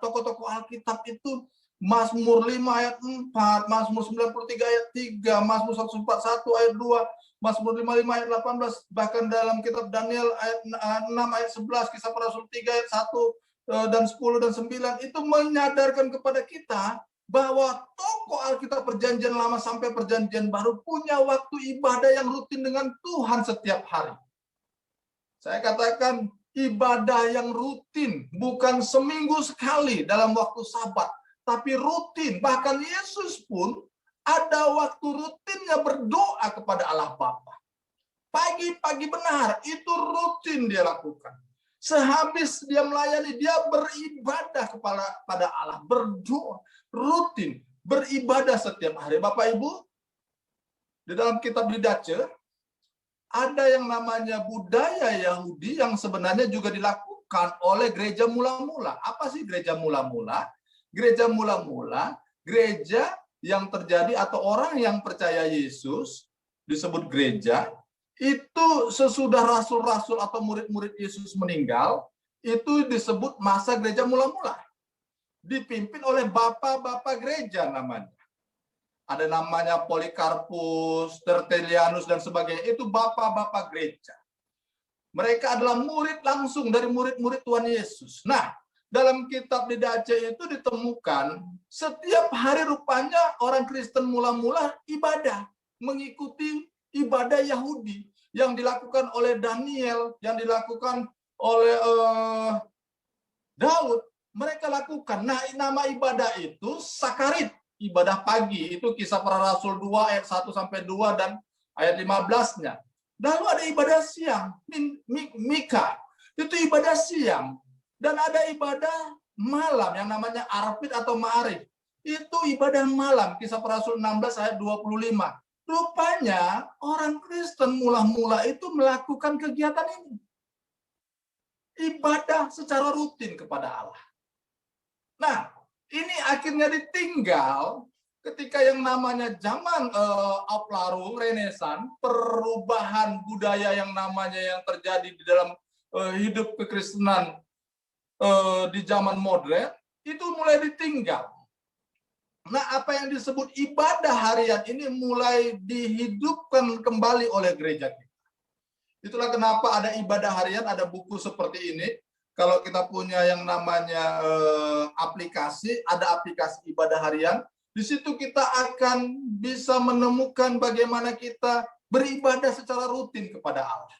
B: tokoh-tokoh Alkitab itu, Mazmur 5 ayat 4, Mazmur 93 ayat 3, Mazmur 141 ayat 2, Mazmur 55 ayat 18, bahkan dalam kitab Daniel ayat 6 ayat 11, Kisah Para Rasul 3 ayat 1 dan 10 dan 9, itu menyadarkan kepada kita bahwa tokoh Alkitab Perjanjian Lama sampai Perjanjian Baru punya waktu ibadah yang rutin dengan Tuhan setiap hari. Saya katakan ibadah yang rutin, bukan seminggu sekali dalam waktu Sabat, tapi rutin. Bahkan Yesus pun ada waktu rutinnya berdoa kepada Allah Bapa. Pagi-pagi benar, itu rutin dia lakukan. Sehabis dia melayani, dia beribadah kepada Allah, berdoa, rutin, beribadah setiap hari. Bapak Ibu, di dalam kitab Didace, ada yang namanya budaya Yahudi yang sebenarnya juga dilakukan oleh gereja mula-mula. Apa sih gereja mula-mula? Gereja mula-mula, gereja yang terjadi atau orang yang percaya Yesus, disebut gereja, itu sesudah rasul-rasul atau murid-murid Yesus meninggal, itu disebut masa gereja mula-mula. Dipimpin oleh bapak-bapak gereja namanya. Ada namanya Polikarpus, Tertullianus, dan sebagainya. Itu bapak-bapak gereja. Mereka adalah murid langsung dari murid-murid Tuhan Yesus. Nah, dalam kitab Didace itu ditemukan setiap hari rupanya orang Kristen mula-mula ibadah. Mengikuti ibadah Yahudi yang dilakukan oleh Daniel, yang dilakukan oleh Daud, mereka lakukan. Nah, nama ibadah itu Sakarit, ibadah pagi. Itu Kisah Para Rasul 2 ayat 1 sampai 2 dan ayat 15-nya. Lalu ada ibadah siang, Mika. Itu ibadah siang. Dan ada ibadah malam yang namanya Arpit atau Ma'arif. Itu ibadah malam, Kisah Para Rasul 16 ayat 25. Rupanya orang Kristen mula-mula itu melakukan kegiatan ini. Ibadah secara rutin kepada Allah. Nah, ini akhirnya ditinggal ketika yang namanya zaman Aufklärung, Renaissance, perubahan budaya yang namanya yang terjadi di dalam hidup kekristenan di zaman modern, itu mulai ditinggal. Nah, apa yang disebut ibadah harian ini mulai dihidupkan kembali oleh gereja kita. Itulah kenapa ada ibadah harian, ada buku seperti ini. Kalau kita punya yang namanya aplikasi, ada aplikasi ibadah harian. Di situ kita akan bisa menemukan bagaimana kita beribadah secara rutin kepada Allah.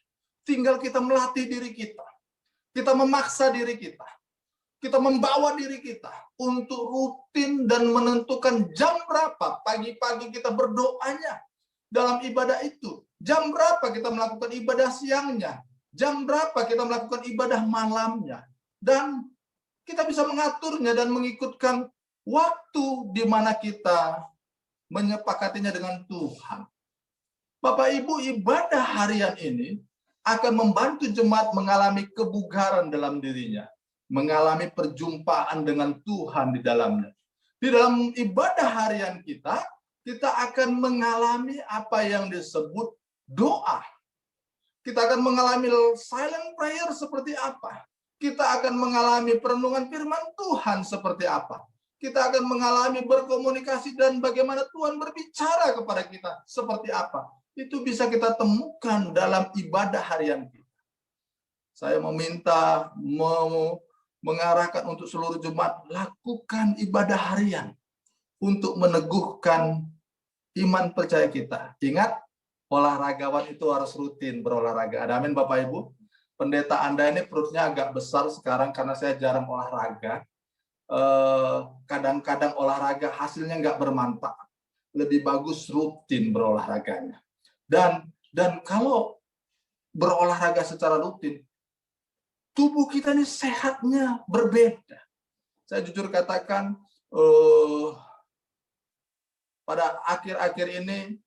B: Tinggal kita melatih diri kita. Kita memaksa diri kita. Kita membawa diri kita untuk rutin dan menentukan jam berapa pagi-pagi kita berdoanya dalam ibadah itu. Jam berapa kita melakukan ibadah siangnya. Jam berapa kita melakukan ibadah malamnya. Dan kita bisa mengaturnya dan mengikutkan waktu di mana kita menyepakatinya dengan Tuhan. Bapak Ibu, ibadah harian ini akan membantu jemaat mengalami kebugaran dalam dirinya. Mengalami perjumpaan dengan Tuhan di dalamnya. Di dalam ibadah harian kita akan mengalami apa yang disebut doa. Kita akan mengalami silent prayer seperti apa. Kita akan mengalami perenungan firman Tuhan seperti apa. Kita akan mengalami berkomunikasi dan bagaimana Tuhan berbicara kepada kita seperti apa. Itu bisa kita temukan dalam ibadah harian kita. saya meminta mengarahkan untuk seluruh jemaat, lakukan ibadah harian untuk meneguhkan iman percaya kita. Ingat, olahragawan itu harus rutin berolahraga. Ada amin Bapak Ibu? Pendeta Anda ini perutnya agak besar sekarang karena saya jarang olahraga. Kadang-kadang olahraga hasilnya nggak bermanfaat. Lebih bagus rutin berolahraganya. Dan kalau berolahraga secara rutin, tubuh kita ini sehatnya berbeda. Saya jujur katakan, pada akhir-akhir ini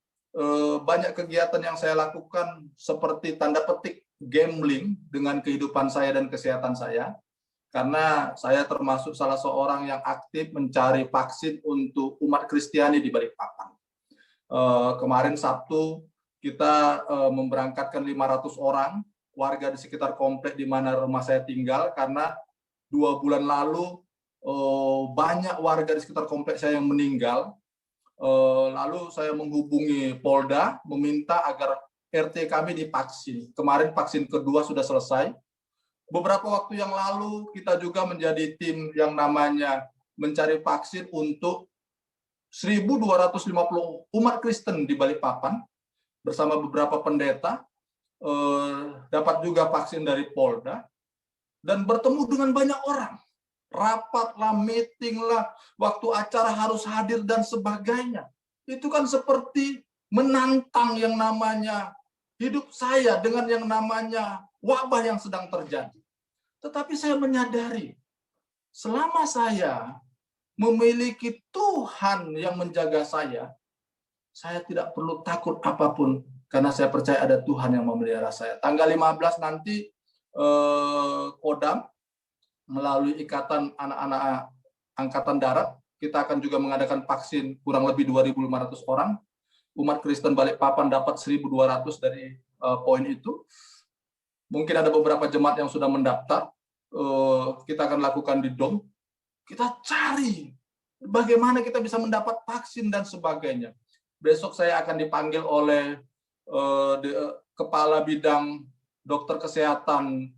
B: banyak kegiatan yang saya lakukan seperti tanda petik gambling dengan kehidupan saya dan kesehatan saya. Karena saya termasuk salah seorang yang aktif mencari vaksin untuk umat Kristiani di Balikpapan. Kemarin Sabtu kita memberangkatkan 500 orang warga di sekitar komplek di mana rumah saya tinggal, karena 2 bulan lalu banyak warga di sekitar komplek saya yang meninggal. Lalu saya menghubungi Polda meminta agar RT kami divaksin. Kemarin vaksin kedua sudah selesai. Beberapa waktu yang lalu kita juga menjadi tim yang namanya mencari vaksin untuk 1.250 umat Kristen di Balikpapan bersama beberapa pendeta. Dapat juga vaksin dari Polda dan bertemu dengan banyak orang. Rapatlah, meeting lah, waktu acara harus hadir dan sebagainya. Itu kan seperti menantang yang namanya hidup saya dengan yang namanya wabah yang sedang terjadi. Tetapi saya menyadari, selama saya memiliki Tuhan yang menjaga saya tidak perlu takut apapun, karena saya percaya ada Tuhan yang memelihara saya. Tanggal 15 nanti, Kodam melalui ikatan anak-anak Angkatan Darat, kita akan juga mengadakan vaksin kurang lebih 2.500 orang. Umat Kristen Balikpapan dapat 1.200 dari poin itu. Mungkin ada beberapa jemaat yang sudah mendaftar. Kita akan lakukan di DOM. Kita cari bagaimana kita bisa mendapat vaksin dan sebagainya. Besok saya akan dipanggil oleh Kepala Bidang Dokter Kesehatan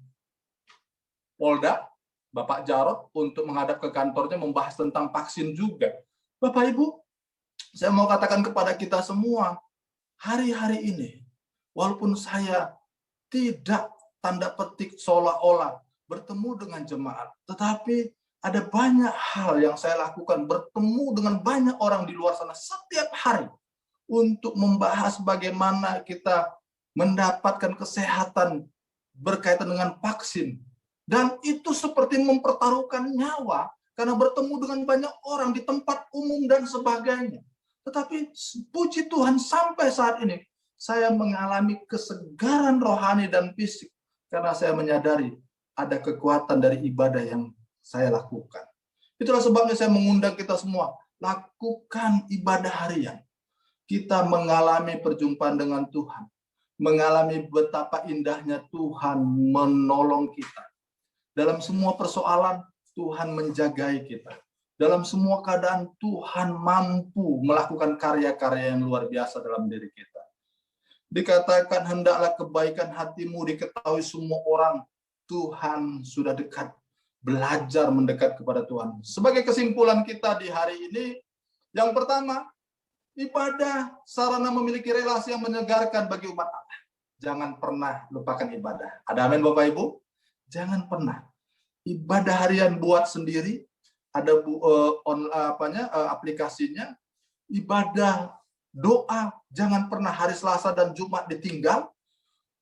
B: Polda, Bapak Jarod, untuk menghadap ke kantornya membahas tentang vaksin juga. Bapak Ibu, saya mau katakan kepada kita semua, hari-hari ini, walaupun saya tidak tanda petik seolah-olah bertemu dengan jemaat, tetapi ada banyak hal yang saya lakukan, bertemu dengan banyak orang di luar sana setiap hari untuk membahas bagaimana kita mendapatkan kesehatan berkaitan dengan vaksin. Dan itu seperti mempertaruhkan nyawa karena bertemu dengan banyak orang di tempat umum dan sebagainya. Tetapi puji Tuhan, sampai saat ini saya mengalami kesegaran rohani dan fisik karena saya menyadari ada kekuatan dari ibadah yang saya lakukan. Itulah sebabnya saya mengundang kita semua, lakukan ibadah harian. Kita mengalami perjumpaan dengan Tuhan, mengalami betapa indahnya Tuhan menolong kita. Dalam semua persoalan, Tuhan menjagai kita. Dalam semua keadaan, Tuhan mampu melakukan karya-karya yang luar biasa dalam diri kita. Dikatakan, hendaklah kebaikan hatimu diketahui semua orang. Tuhan sudah dekat. Belajar mendekat kepada Tuhan. Sebagai kesimpulan kita di hari ini, yang pertama, ibadah sarana memiliki relasi yang menyegarkan bagi umat Allah. Jangan pernah lupakan ibadah. Ada amin Bapak Ibu? Jangan pernah. Ibadah harian buat sendiri, ada aplikasinya. Ibadah doa, jangan pernah hari Selasa dan Jumat ditinggal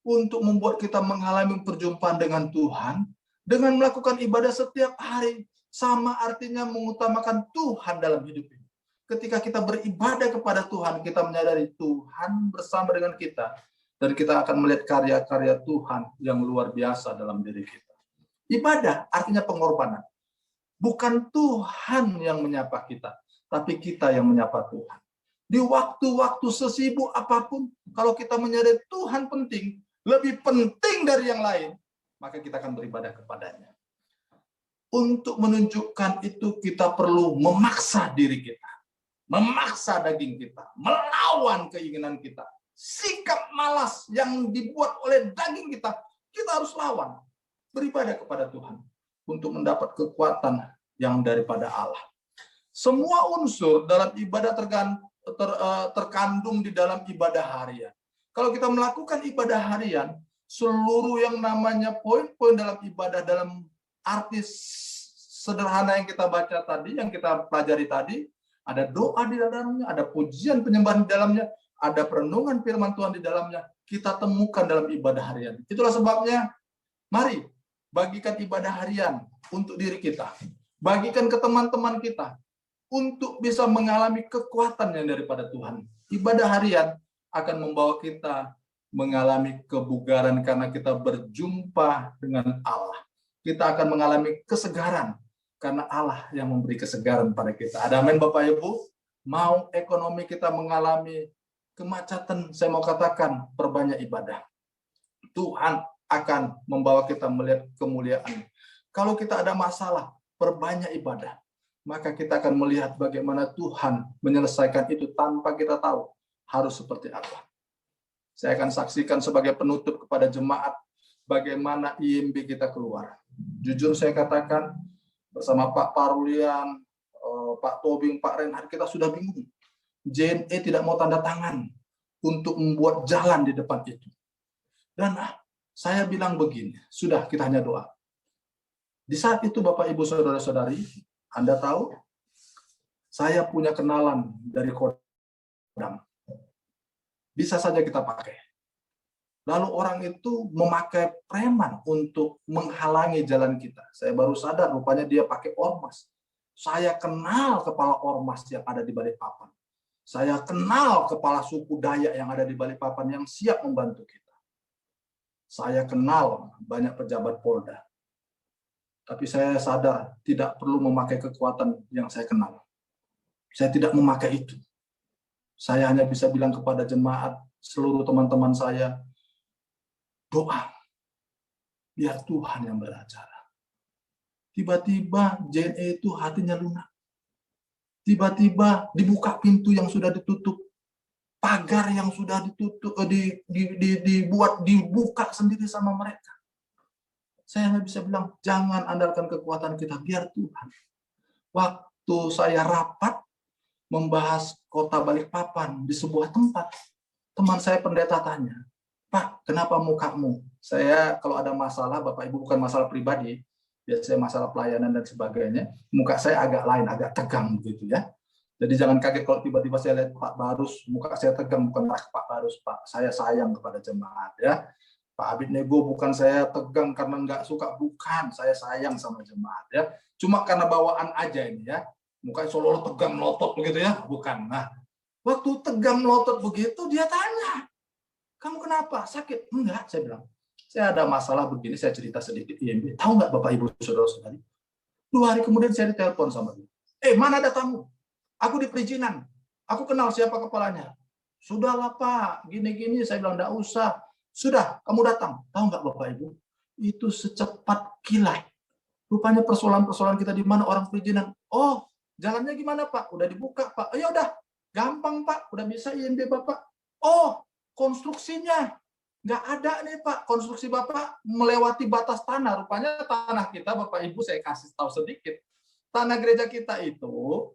B: untuk membuat kita mengalami perjumpaan dengan Tuhan. Dengan melakukan ibadah setiap hari, sama artinya mengutamakan Tuhan dalam hidup ini. Ketika kita beribadah kepada Tuhan, kita menyadari Tuhan bersama dengan kita, dan kita akan melihat karya-karya Tuhan yang luar biasa dalam diri kita. Ibadah artinya pengorbanan. Bukan Tuhan yang menyapa kita, tapi kita yang menyapa Tuhan. Di waktu-waktu sesibuk apapun, kalau kita menyadari Tuhan penting, lebih penting dari yang lain, maka kita akan beribadah kepadanya. Untuk menunjukkan itu, kita perlu memaksa diri kita, memaksa daging kita, melawan keinginan kita. Sikap malas yang dibuat oleh daging kita, kita harus lawan. beribadah kepada Tuhan untuk mendapat kekuatan yang daripada Allah. Semua unsur dalam ibadah terkandung di dalam ibadah harian. Kalau kita melakukan ibadah harian, seluruh yang namanya poin-poin dalam ibadah dalam arti sederhana yang kita baca tadi, yang kita pelajari tadi, ada doa di dalamnya, ada pujian penyembahan di dalamnya, ada perenungan firman Tuhan di dalamnya, kita temukan dalam ibadah harian. Itulah sebabnya, mari bagikan ibadah harian untuk diri kita. Bagikan ke teman-teman kita untuk bisa mengalami kekuatan yang daripada Tuhan. Ibadah harian akan membawa kita mengalami kebugaran karena kita berjumpa dengan Allah. Kita akan mengalami kesegaran karena Allah yang memberi kesegaran pada kita. Ada amin Bapak Ibu? Mau ekonomi kita mengalami kemacetan, saya mau katakan perbanyak ibadah. Tuhan akan membawa kita melihat kemuliaan. Kalau kita ada masalah, perbanyak ibadah. Maka kita akan melihat bagaimana Tuhan menyelesaikan itu tanpa kita tahu harus seperti apa. Saya akan saksikan sebagai penutup kepada jemaat bagaimana IMB kita keluar. Jujur saya katakan, bersama Pak Parulian, Pak Tobing, Pak Renhard, kita sudah bingung. JNE tidak mau tanda tangan untuk membuat jalan di depan itu. Dan saya bilang begini, sudah kita hanya doa. Di saat itu Bapak Ibu Saudara-saudari, Anda tahu, saya punya kenalan dari Kodam. Bisa saja kita pakai. Lalu orang itu memakai preman untuk menghalangi jalan kita. Saya baru sadar, rupanya dia pakai ormas. Saya kenal kepala ormas yang ada di Balikpapan. Saya kenal kepala suku Dayak yang ada di Balikpapan yang siap membantu kita. Saya kenal banyak pejabat Polda. Tapi saya sadar tidak perlu memakai kekuatan yang saya kenal. Saya tidak memakai itu. Saya hanya bisa bilang kepada jemaat, seluruh teman-teman saya, doa. Biar Tuhan yang beracara. Tiba-tiba JNE itu hatinya lunak. Tiba-tiba dibuka pintu yang sudah ditutup. Pagar yang sudah ditutup, dibuka sendiri sama mereka. Saya hanya bisa bilang, jangan andalkan kekuatan kita, biar Tuhan. Waktu saya rapat, membahas kota Balikpapan di sebuah tempat, teman saya pendeta tanya, Pak, kenapa mukamu? Saya kalau ada masalah, Bapak Ibu bukan masalah pribadi, biasanya masalah pelayanan dan sebagainya, muka saya agak lain, agak tegang begitu ya. Jadi jangan kaget kalau tiba-tiba saya lihat Pak Barus, muka saya tegang, bukan Pak Barus, Pak. Saya sayang kepada jemaat ya. Pak Abidnego bukan saya tegang karena nggak suka, bukan, saya sayang sama jemaat ya. Cuma karena bawaan aja ini ya. Muka seolah-olah tegang melotot begitu ya, bukan. Nah, waktu tegang melotot begitu dia tanya, kamu kenapa? Sakit? Enggak, saya bilang. Saya ada masalah begini, saya cerita sedikit IMB. Tahu nggak Bapak Ibu Saudara-saudari? 2 hari kemudian saya ditelepon sama dia. Mana ada tamu? Aku di perizinan. Aku kenal siapa kepalanya. Sudahlah Pak, gini-gini. Saya bilang, enggak usah. Sudah, kamu datang. Tahu nggak Bapak Ibu? Itu secepat kilat. Rupanya persoalan-persoalan kita di mana orang perizinan. Oh, jalannya gimana Pak? Udah dibuka Pak. Ya udah, gampang Pak. Udah bisa IMB Bapak. Oh, konstruksinya. Nggak ada nih Pak. Konstruksi Bapak melewati batas tanah. Rupanya tanah kita, Bapak Ibu, saya kasih tahu sedikit. Tanah gereja kita itu,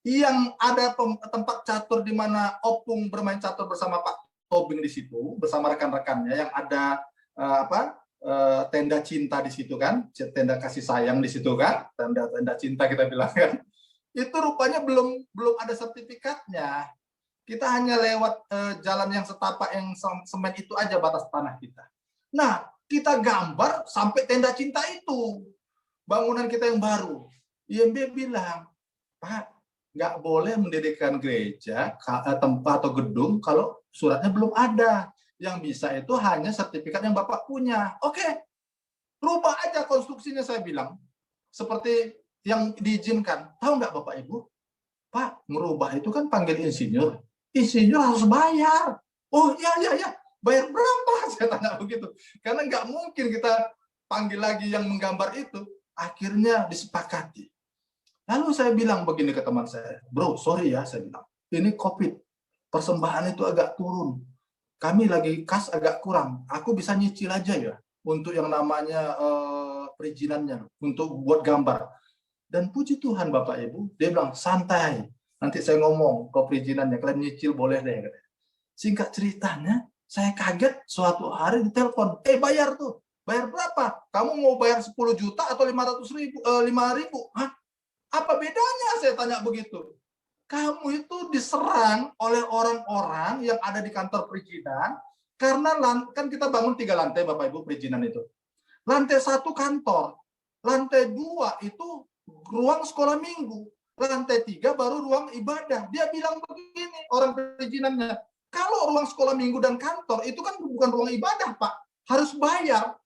B: yang ada tempat catur di mana Opung bermain catur bersama Pak Tobing di situ, bersama rekan-rekannya yang ada tenda cinta di situ kan, tenda kasih sayang di situ kan, tenda cinta kita bilang kan. Itu rupanya belum ada sertifikatnya. Kita hanya lewat jalan yang setapak yang semen itu aja batas tanah kita. Nah, kita gambar sampai tenda cinta itu. Bangunan kita yang baru. IMB bilang, Pak, nggak boleh mendirikan gereja, tempat atau gedung kalau suratnya belum ada. Yang bisa itu hanya sertifikat yang Bapak punya. Oke, rubah aja konstruksinya, saya bilang. Seperti yang diizinkan. Tahu nggak Bapak Ibu? Pak, merubah itu kan panggil insinyur. Insinyur harus bayar. Oh iya. Bayar berapa? Saya tanya begitu. Karena nggak mungkin kita panggil lagi yang menggambar itu. Akhirnya disepakati. Lalu saya bilang begini ke teman saya, bro, sorry ya, saya bilang, ini COVID, persembahan itu agak turun. Kami lagi kas agak kurang, aku bisa nyicil aja ya. untuk yang namanya perizinannya, untuk buat gambar. Dan puji Tuhan Bapak Ibu, dia bilang santai, nanti saya ngomong ke perizinannya, kalian nyicil boleh deh. Singkat ceritanya, saya kaget suatu hari ditelepon, bayar tuh, bayar berapa? Kamu mau bayar 10 juta atau 500.000, 5.000? Hah? Apa bedanya? Saya tanya begitu. Kamu itu diserang oleh orang-orang yang ada di kantor perizinan, karena kan kita bangun 3 lantai Bapak Ibu perizinan itu. Lantai 1 kantor, lantai 2 itu ruang sekolah minggu, lantai 3 baru ruang ibadah. Dia bilang begini, orang perizinannya, kalau ruang sekolah minggu dan kantor itu kan bukan ruang ibadah Pak, harus bayar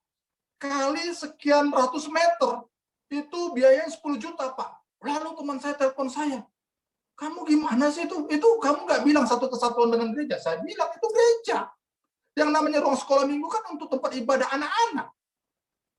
B: kali sekian ratus meter, itu biayanya 10 juta Pak. Lalu teman saya telepon saya, kamu gimana sih itu? Itu kamu nggak bilang satu kesatuan dengan gereja? Saya bilang itu gereja. Yang namanya ruang sekolah minggu kan untuk tempat ibadah anak-anak.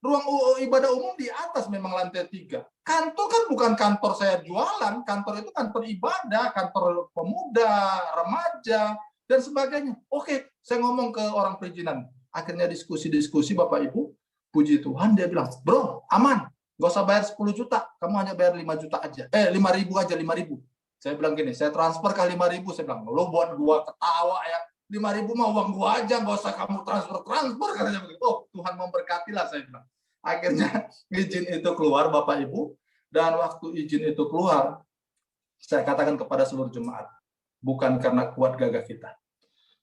B: Ruang ibadah umum di atas memang lantai 3. Kantor kan bukan kantor saya jualan, kantor itu kantor ibadah, kantor pemuda, remaja, dan sebagainya. Oke, saya ngomong ke orang perizinan. Akhirnya diskusi-diskusi Bapak Ibu, puji Tuhan dia bilang, bro, aman, nggak usah bayar 10 juta, kamu hanya bayar 5 juta aja. 5.000 aja, 5.000. Saya bilang gini, saya transfer ke 5.000, saya bilang, lo buat gua ketawa ya, 5.000 mah uang gua aja, nggak usah kamu transfer, katanya begitu. Oh, Tuhan memberkati lah, saya bilang. Akhirnya izin itu keluar Bapak Ibu, dan waktu izin itu keluar, saya katakan kepada seluruh jemaat, bukan karena kuat gagah kita,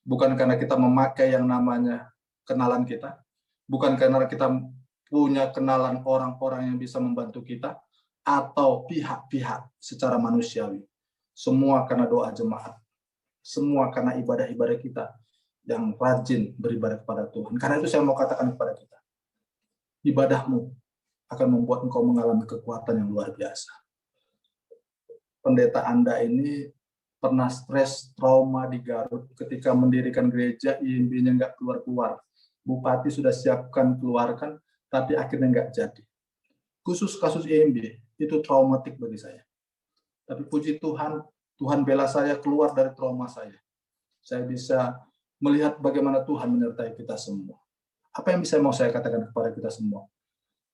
B: bukan karena kita memakai yang namanya kenalan kita, bukan karena kita punya kenalan orang-orang yang bisa membantu kita, atau pihak-pihak secara manusiawi. Semua karena doa jemaat. Semua karena ibadah-ibadah kita yang rajin beribadah kepada Tuhan. Karena itu saya mau katakan kepada kita, ibadahmu akan membuat engkau mengalami kekuatan yang luar biasa. Pendeta Anda ini pernah stres, trauma di Garut ketika mendirikan gereja, IMB-nya nggak keluar-keluar. Bupati sudah siapkan keluarkan, tapi akhirnya nggak jadi. Khusus kasus IMB, itu traumatik bagi saya. Tapi puji Tuhan, Tuhan bela saya keluar dari trauma saya. Saya bisa melihat bagaimana Tuhan menyertai kita semua. Apa yang bisa mau saya katakan kepada kita semua?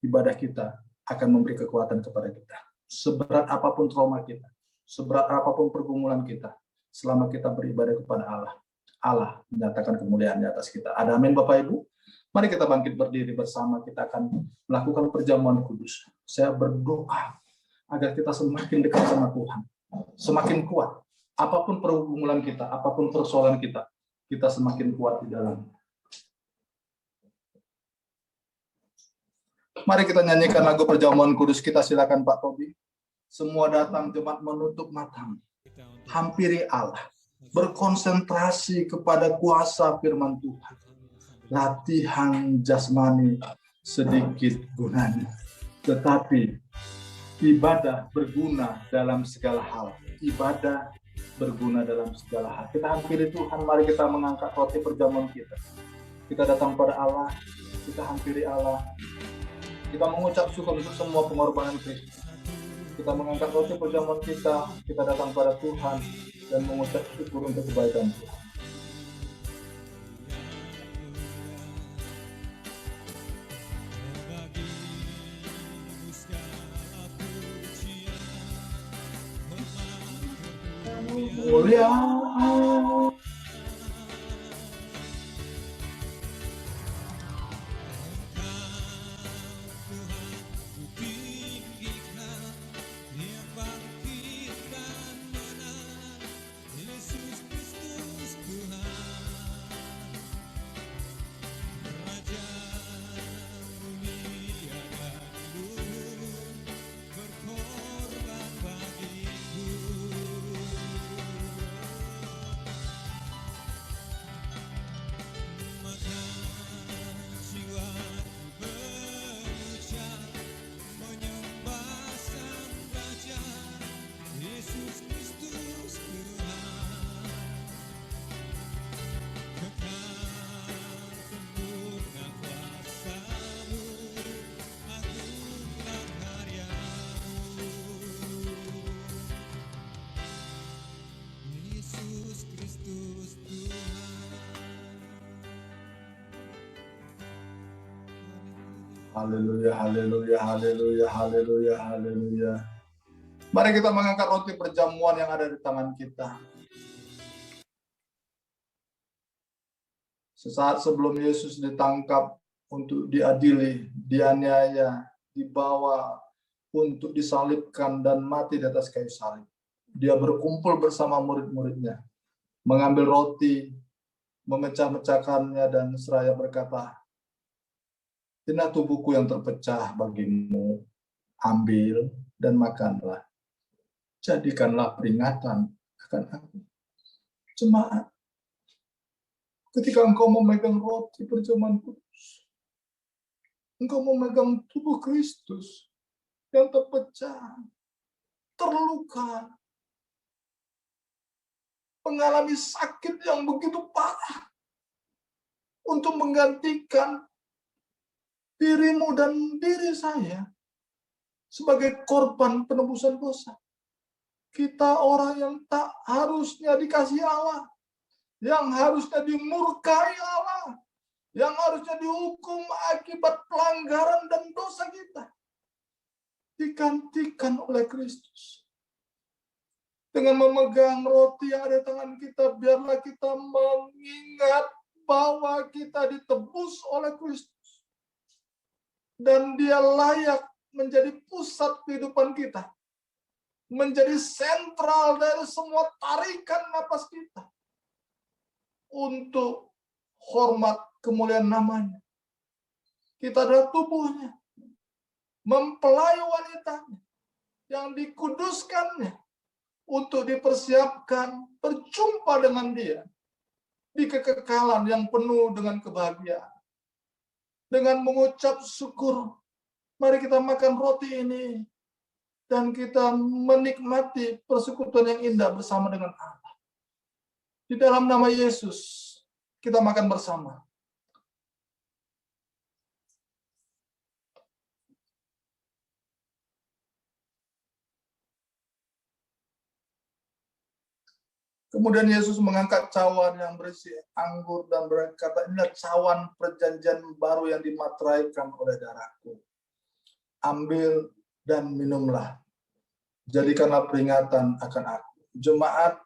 B: Ibadah kita akan memberi kekuatan kepada kita. Seberat apapun trauma kita, seberat apapun pergumulan kita, selama kita beribadah kepada Allah, Allah menyatakan kemuliaan di atas kita. Ada amin Bapak Ibu? Mari kita bangkit berdiri bersama, kita akan melakukan perjamuan kudus. Saya berdoa agar kita semakin dekat sama Tuhan, semakin kuat. Apapun pergumulan kita, apapun persoalan kita, kita semakin kuat di dalam. Mari kita nyanyikan lagu perjamuan kudus kita, silakan Pak Tobi. Semua datang, jemaat menutup mata. Hampiri Allah, berkonsentrasi kepada kuasa firman Tuhan. Latihan jasmani sedikit gunanya, tetapi ibadah berguna dalam segala hal. Ibadah berguna dalam segala hal. Kita hampiri Tuhan, mari kita mengangkat roti perjamuan kita. Kita datang pada Allah, kita hampiri Allah. Kita mengucap syukur untuk semua pengorbanan Kristus. Kita mengangkat roti perjamuan kita, kita datang pada Tuhan dan mengucap syukur untuk kebaikan Tuhan. Mulia Haleluya, haleluya, haleluya, haleluya, haleluya. Mari kita mengangkat roti perjamuan yang ada di tangan kita. Sesaat sebelum Yesus ditangkap untuk diadili, dianiaya, dibawa untuk disalibkan dan mati di atas kayu salib. Dia berkumpul bersama murid-muridnya, mengambil roti, memecah-mecahkannya dan seraya berkata, "Inilah tubuhku yang terpecah bagimu, ambil dan makanlah. Jadikanlah peringatan akan aku." Jemaat, ketika engkau memegang roti perjamuan kudus, engkau memegang tubuh Kristus yang terpecah, terluka, mengalami sakit yang begitu parah untuk menggantikan dirimu dan diri saya sebagai korban penebusan dosa. Kita orang yang tak harusnya dikasihi Allah, yang harusnya dimurkai Allah, yang harusnya dihukum akibat pelanggaran dan dosa kita, digantikan oleh Kristus. Dengan memegang roti yang ada di tangan kita, biarlah kita mengingat bahwa kita ditebus oleh Kristus. Dan Dia layak menjadi pusat kehidupan kita. Menjadi sentral dari semua tarikan napas kita. Untuk hormat kemuliaan namanya. Kita adalah tubuhnya. Mempelai wanitanya. Yang dikuduskannya. Untuk dipersiapkan berjumpa dengan Dia di kekekalan yang penuh dengan kebahagiaan. Dengan mengucap syukur, mari kita makan roti ini dan kita menikmati persekutuan yang indah bersama dengan Allah. Di dalam nama Yesus, kita makan bersama. Kemudian Yesus mengangkat cawan yang berisi anggur dan berkata, "Inilah cawan perjanjian baru yang dimateraikan oleh darahku. Ambil dan minumlah. Jadikanlah peringatan akan aku." Jemaat,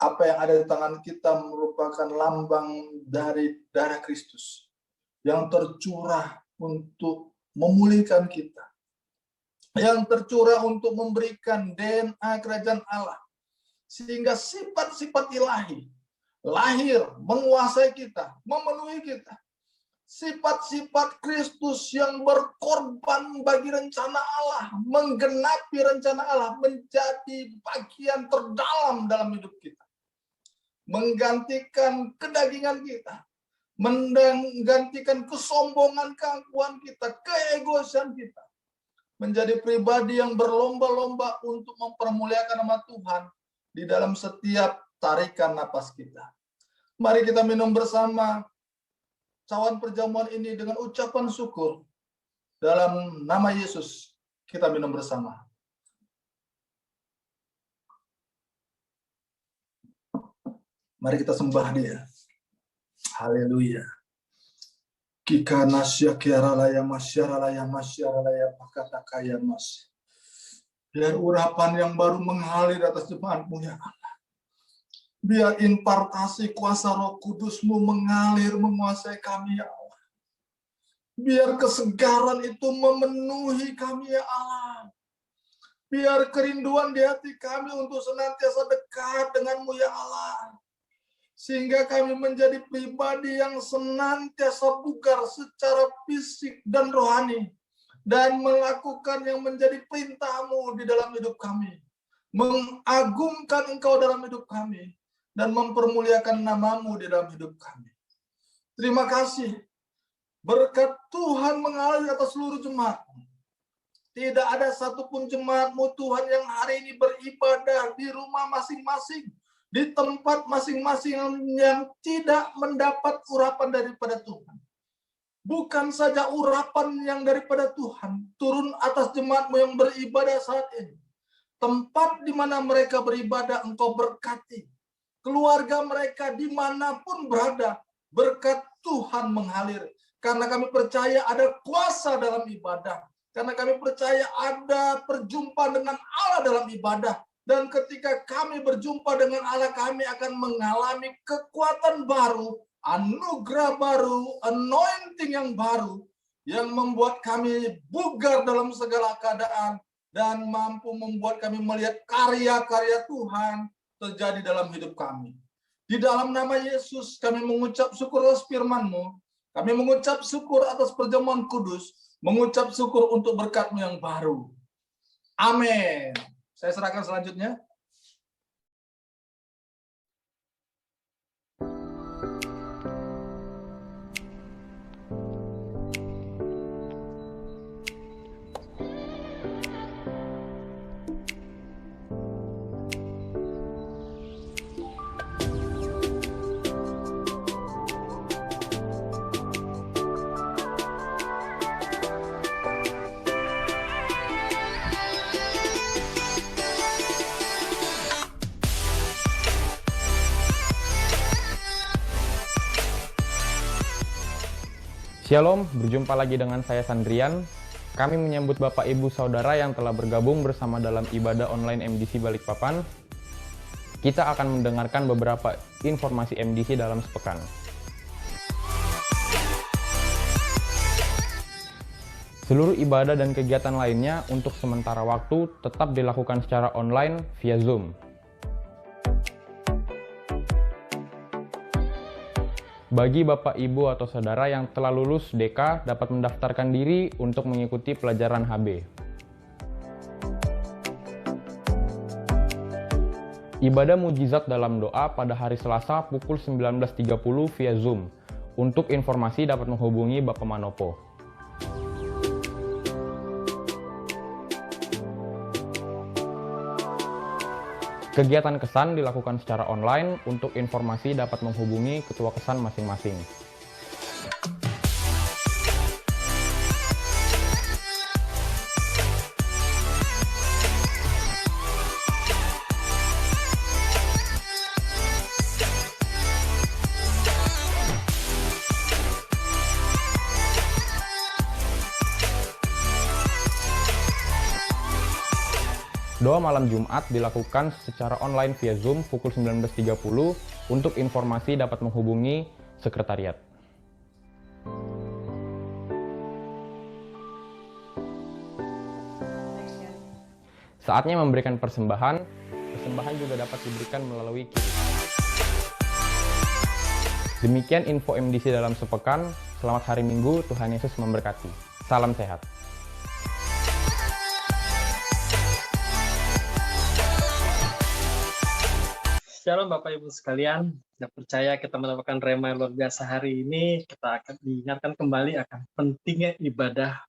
B: apa yang ada di tangan kita merupakan lambang dari darah Kristus yang tercurah untuk memulihkan kita. Yang tercurah untuk memberikan DNA kerajaan Allah. Sehingga sifat-sifat ilahi lahir, menguasai kita, memenuhi kita. Sifat-sifat Kristus yang berkorban bagi rencana Allah, menggenapi rencana Allah, menjadi bagian terdalam dalam hidup kita. Menggantikan kedagingan kita, menggantikan kesombongan, keangkuhan kita, keegoisan kita. Menjadi pribadi yang berlomba-lomba untuk mempermuliakan nama Tuhan di dalam setiap tarikan napas kita. Mari kita minum bersama cawan perjamuan ini dengan ucapan syukur. Dalam nama Yesus, kita minum bersama. Mari kita sembah Dia. Haleluya. Kika nasya kiaralaya masyaralaya masyaralaya pakatakaya mas. Biar urapan yang baru mengalir atas jemaat-Mu ya Allah. Biar impartasi kuasa Roh Kudus-Mu mengalir menguasai kami ya Allah. Biar kesegaran itu memenuhi kami ya Allah. Biar kerinduan di hati kami untuk senantiasa dekat dengan-Mu ya Allah. Sehingga kami menjadi pribadi yang senantiasa bugar secara fisik dan rohani. Dan melakukan yang menjadi perintah-Mu di dalam hidup kami. Mengagungkan Engkau dalam hidup kami. Dan mempermuliakan nama-Mu di dalam hidup kami. Terima kasih. Berkat Tuhan mengalir atas seluruh jemaat. Tidak ada satupun jemaat-Mu Tuhan yang hari ini beribadah di rumah masing-masing. Di tempat masing-masing yang tidak mendapat urapan daripada Tuhan. Bukan saja urapan yang daripada Tuhan turun atas jemaat-Mu yang beribadah saat ini. Tempat di mana mereka beribadah Engkau berkati. Keluarga mereka dimanapun berada, berkat Tuhan mengalir. Karena kami percaya ada kuasa dalam ibadah. Karena kami percaya ada perjumpaan dengan Allah dalam ibadah. Dan ketika kami berjumpa dengan Allah, kami akan mengalami kekuatan baru, anugerah baru, anointing yang baru, yang membuat kami bugar dalam segala keadaan, dan mampu membuat kami melihat karya-karya Tuhan terjadi dalam hidup kami. Di dalam nama Yesus, kami mengucap syukur atas firman-Mu. Kami mengucap syukur atas perjamuan kudus, mengucap syukur untuk berkat-Mu yang baru. Amin. Saya serahkan selanjutnya.
C: Shalom, berjumpa lagi dengan saya Sandrian. Kami menyambut Bapak Ibu Saudara yang telah bergabung bersama dalam ibadah online MDC Balikpapan. Kita akan mendengarkan beberapa informasi MDC dalam sepekan. Seluruh ibadah dan kegiatan lainnya untuk sementara waktu tetap dilakukan secara online via Zoom. Bagi Bapak, Ibu, atau Saudara yang telah lulus DK dapat mendaftarkan diri untuk mengikuti pelajaran HB. Ibadah mujizat dalam doa pada hari Selasa pukul 19.30 via Zoom. Untuk informasi dapat menghubungi Bapak Manopo. Kegiatan kesan dilakukan secara online. Untuk informasi dapat menghubungi ketua kesan masing-masing. Doa malam Jumat dilakukan secara online via Zoom pukul 19.30. Untuk informasi dapat menghubungi sekretariat. Saatnya memberikan persembahan. Persembahan juga dapat diberikan melalui QRIS. Demikian info MDC dalam sepekan. Selamat hari Minggu, Tuhan Yesus memberkati. Salam sehat.
D: Shalom Bapak Ibu sekalian, saya percaya kita mendapatkan rema yang luar biasa hari ini. Kita akan diingatkan kembali akan pentingnya ibadah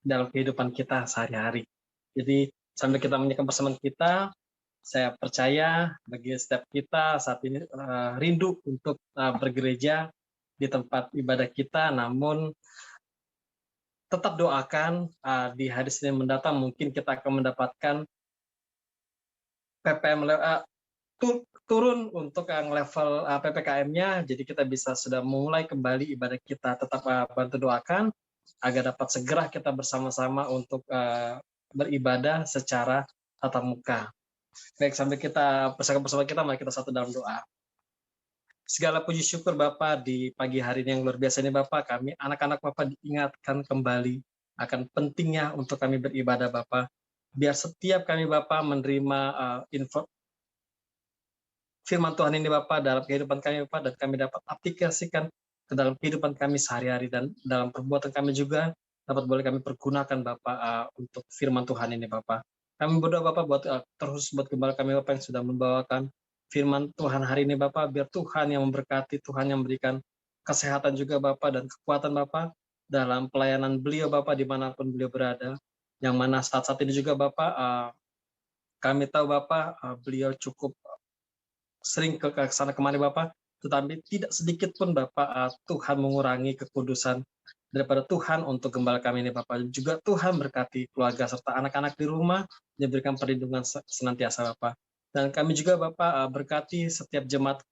D: dalam kehidupan kita sehari-hari. Jadi sambil kita menyiapkan persembahan kita, saya percaya bagi setiap kita saat ini rindu untuk bergereja di tempat ibadah kita, namun tetap doakan di hari Senin mendatang mungkin kita akan mendapatkan PPM turun untuk yang level PPKM-nya, jadi kita bisa sudah mulai kembali ibadah kita. Tetap bantu doakan agar dapat segera kita bersama-sama untuk beribadah secara tatap muka. Baik, sambil kita persiapkan bersama kita, mari kita satu dalam doa. Segala puji syukur Bapak di pagi hari ini yang luar biasa ini Bapak, kami anak-anak Bapak diingatkan kembali akan pentingnya untuk kami beribadah Bapak. Biar setiap kami Bapak menerima firman Tuhan ini Bapak dalam kehidupan kami Bapak, dan kami dapat aplikasikan ke dalam kehidupan kami sehari-hari, dan dalam perbuatan kami juga dapat boleh kami pergunakan Bapak untuk firman Tuhan ini Bapak. Kami berdoa Bapak buat terus buat gembala kami Bapak yang sudah membawakan firman Tuhan hari ini Bapak, biar Tuhan yang memberkati, Tuhan yang memberikan kesehatan juga Bapak dan kekuatan Bapak dalam pelayanan beliau Bapak dimanapun beliau berada. Yang mana saat-saat ini juga Bapak, kami tahu Bapak beliau cukup sering ke sana kemari Bapak, tetapi tidak sedikit pun Bapak Tuhan mengurangi kekudusan daripada Tuhan untuk gembala kami ini Bapak. Juga Tuhan berkati keluarga serta anak-anak di rumah, diberikan perlindungan senantiasa Bapak. Dan kami juga Bapak berkati setiap jemaat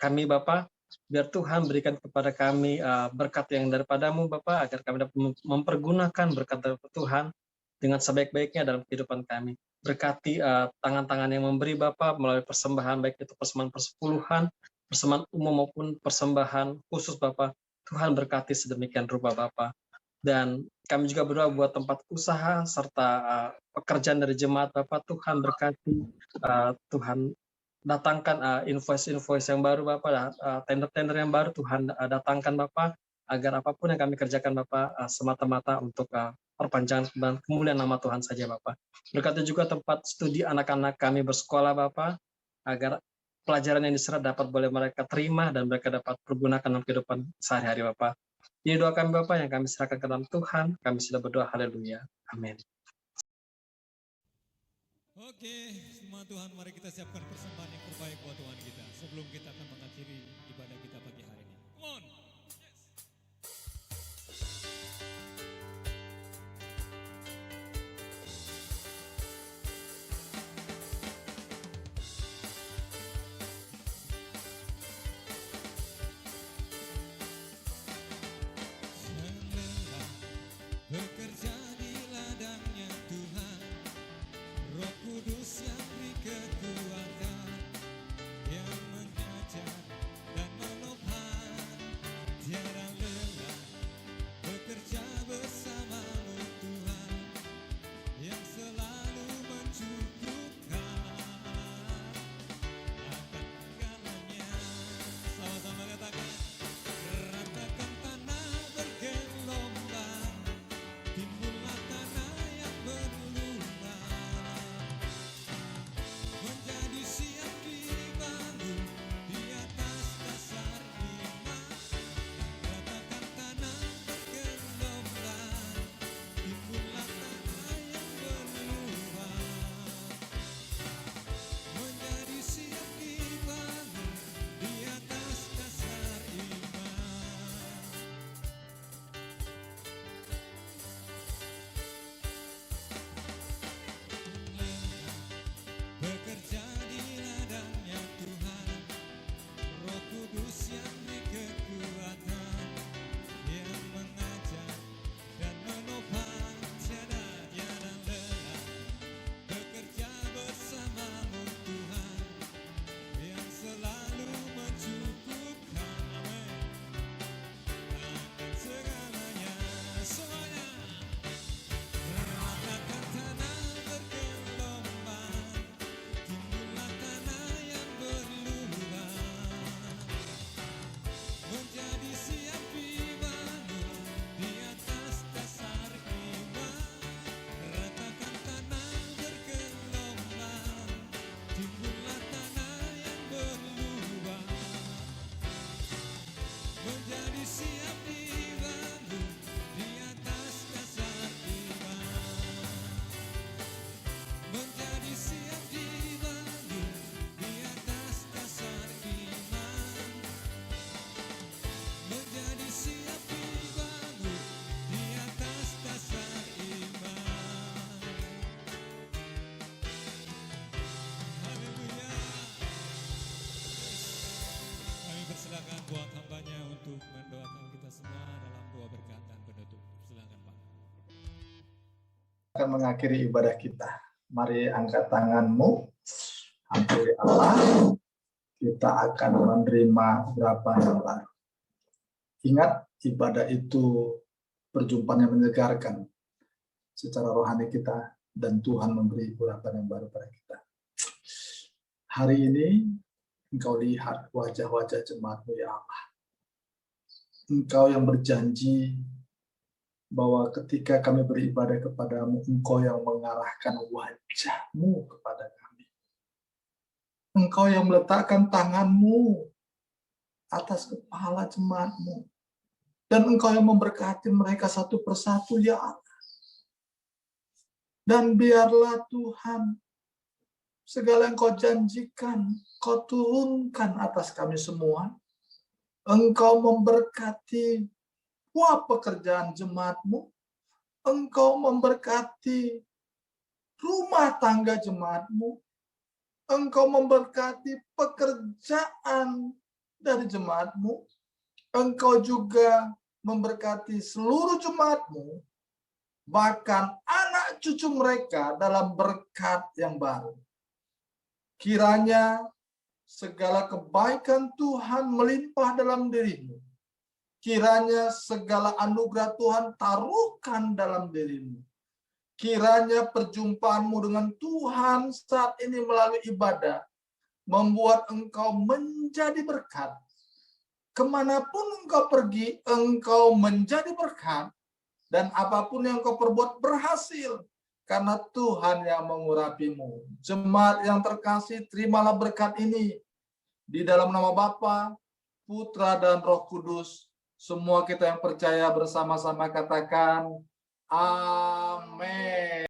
D: kami Bapak, Biar Tuhan berikan kepada kami berkat yang daripadamu Bapa, agar kami dapat mempergunakan berkat dari Tuhan dengan sebaik-baiknya dalam kehidupan kami. Berkati tangan-tangan yang memberi Bapa melalui persembahan, baik itu persembahan persepuluhan, persembahan umum maupun persembahan khusus Bapa. Tuhan berkati sedemikian rupa Bapa. Dan kami juga berdoa buat tempat usaha serta pekerjaan dari jemaat Bapak. Tuhan berkati, Tuhan datangkan invoice-invoice yang baru Bapak, tender-tender yang baru Tuhan datangkan Bapak, agar apapun yang kami kerjakan Bapak semata-mata untuk perpanjangan dan kemuliaan nama Tuhan saja Bapak. Berkati juga tempat studi anak-anak kami bersekolah Bapak, agar pelajaran yang diserap dapat boleh mereka terima dan mereka dapat pergunakan dalam kehidupan sehari-hari Bapak. Ini doa kami Bapak yang kami serahkan ke dalam Tuhan, kami sudah berdoa haleluya. Amin.
A: Oke, semua Tuhan, mari kita siapkan persembahan yang terbaik buat Tuhan kita sebelum kita akan mengakhiri ibadah kita pagi hari ini. Come on. Bekerja di ladangnya Tuhan, Roh Kudus yang beri kekuatan, yang mengajar dan menopang, tiada lelah bekerja bersamamu Tuhan, yang selalu mencukupkan akan segalanya. Sama-sama katakan, ratakan tanah bergelombang, timbullah tanah yang berlubang, menjadi siap dibangun di atas dasar iman. Ratakan tanah bergelombang, timbullah tanah yang berlubang, menjadi siap dibangun di atas dasar iman. Bekerja di ladangnya Tuhan, Roh Kudus yang beri kekuatan, yang mengajar dan menopang, tiada lelah bekerja bersamamu Tuhan, yang selalu mencukupkan, amin, akan segalanya. Semuanya ratakan tanah bergelombang, timbullah tanah yang berlubang, menjadi siap dibangun di atas dasar iman. Ratakan tanah bergelombang, timbullah tanah yang berlubang, menjadi siap dibangun di atas dasar iman, menjadi siap dibangun di atas dasar iman, menjadi siap dibangun di atas dasar iman. Haleluya. Kami persilakan buat hambanya untuk mendoakan kita semua dalam doa berkat dan penutup. Silakan Pak.
B: Akan mengakhiri ibadah kita. Mari angkat tanganmu, hampiri Allah. Kita akan menerima urapan yang baru. Ingat, ibadah itu perjumpaan yang menyegarkan secara rohani kita, dan Tuhan memberi urapan yang baru pada kita. Hari ini Engkau lihat wajah-wajah jemaat-Mu ya Allah. Engkau yang berjanji bahwa ketika kami beribadah kepadamu, Engkau yang mengarahkan wajah-Mu kepada kami. Engkau yang meletakkan tangan-Mu atas kepala jemaat-Mu. Dan Engkau yang memberkati mereka satu persatu ya Allah. Dan biarlah Tuhan, segala yang Kau janjikan, Kau turunkan atas kami semua. Engkau memberkati buah pekerjaan jemaat-Mu. Engkau memberkati rumah tangga jemaat-Mu. Engkau memberkati pekerjaan dari jemaatmu. Engkau juga memberkati seluruh jemaatmu, bahkan anak cucu mereka dalam berkat yang baru. Kiranya segala kebaikan Tuhan melimpah dalam dirimu. Kiranya segala anugerah Tuhan taruhkan dalam dirimu. Kiranya perjumpaanmu dengan Tuhan saat ini melalui ibadah membuat engkau menjadi berkat. Kemanapun engkau pergi, engkau menjadi berkat. Dan apapun yang kau perbuat berhasil. Karena Tuhan yang mengurapimu. Jemaat yang terkasih, terimalah berkat ini. Di dalam nama Bapa, Putra, dan Roh Kudus. Semua kita yang percaya bersama-sama katakan, Amin.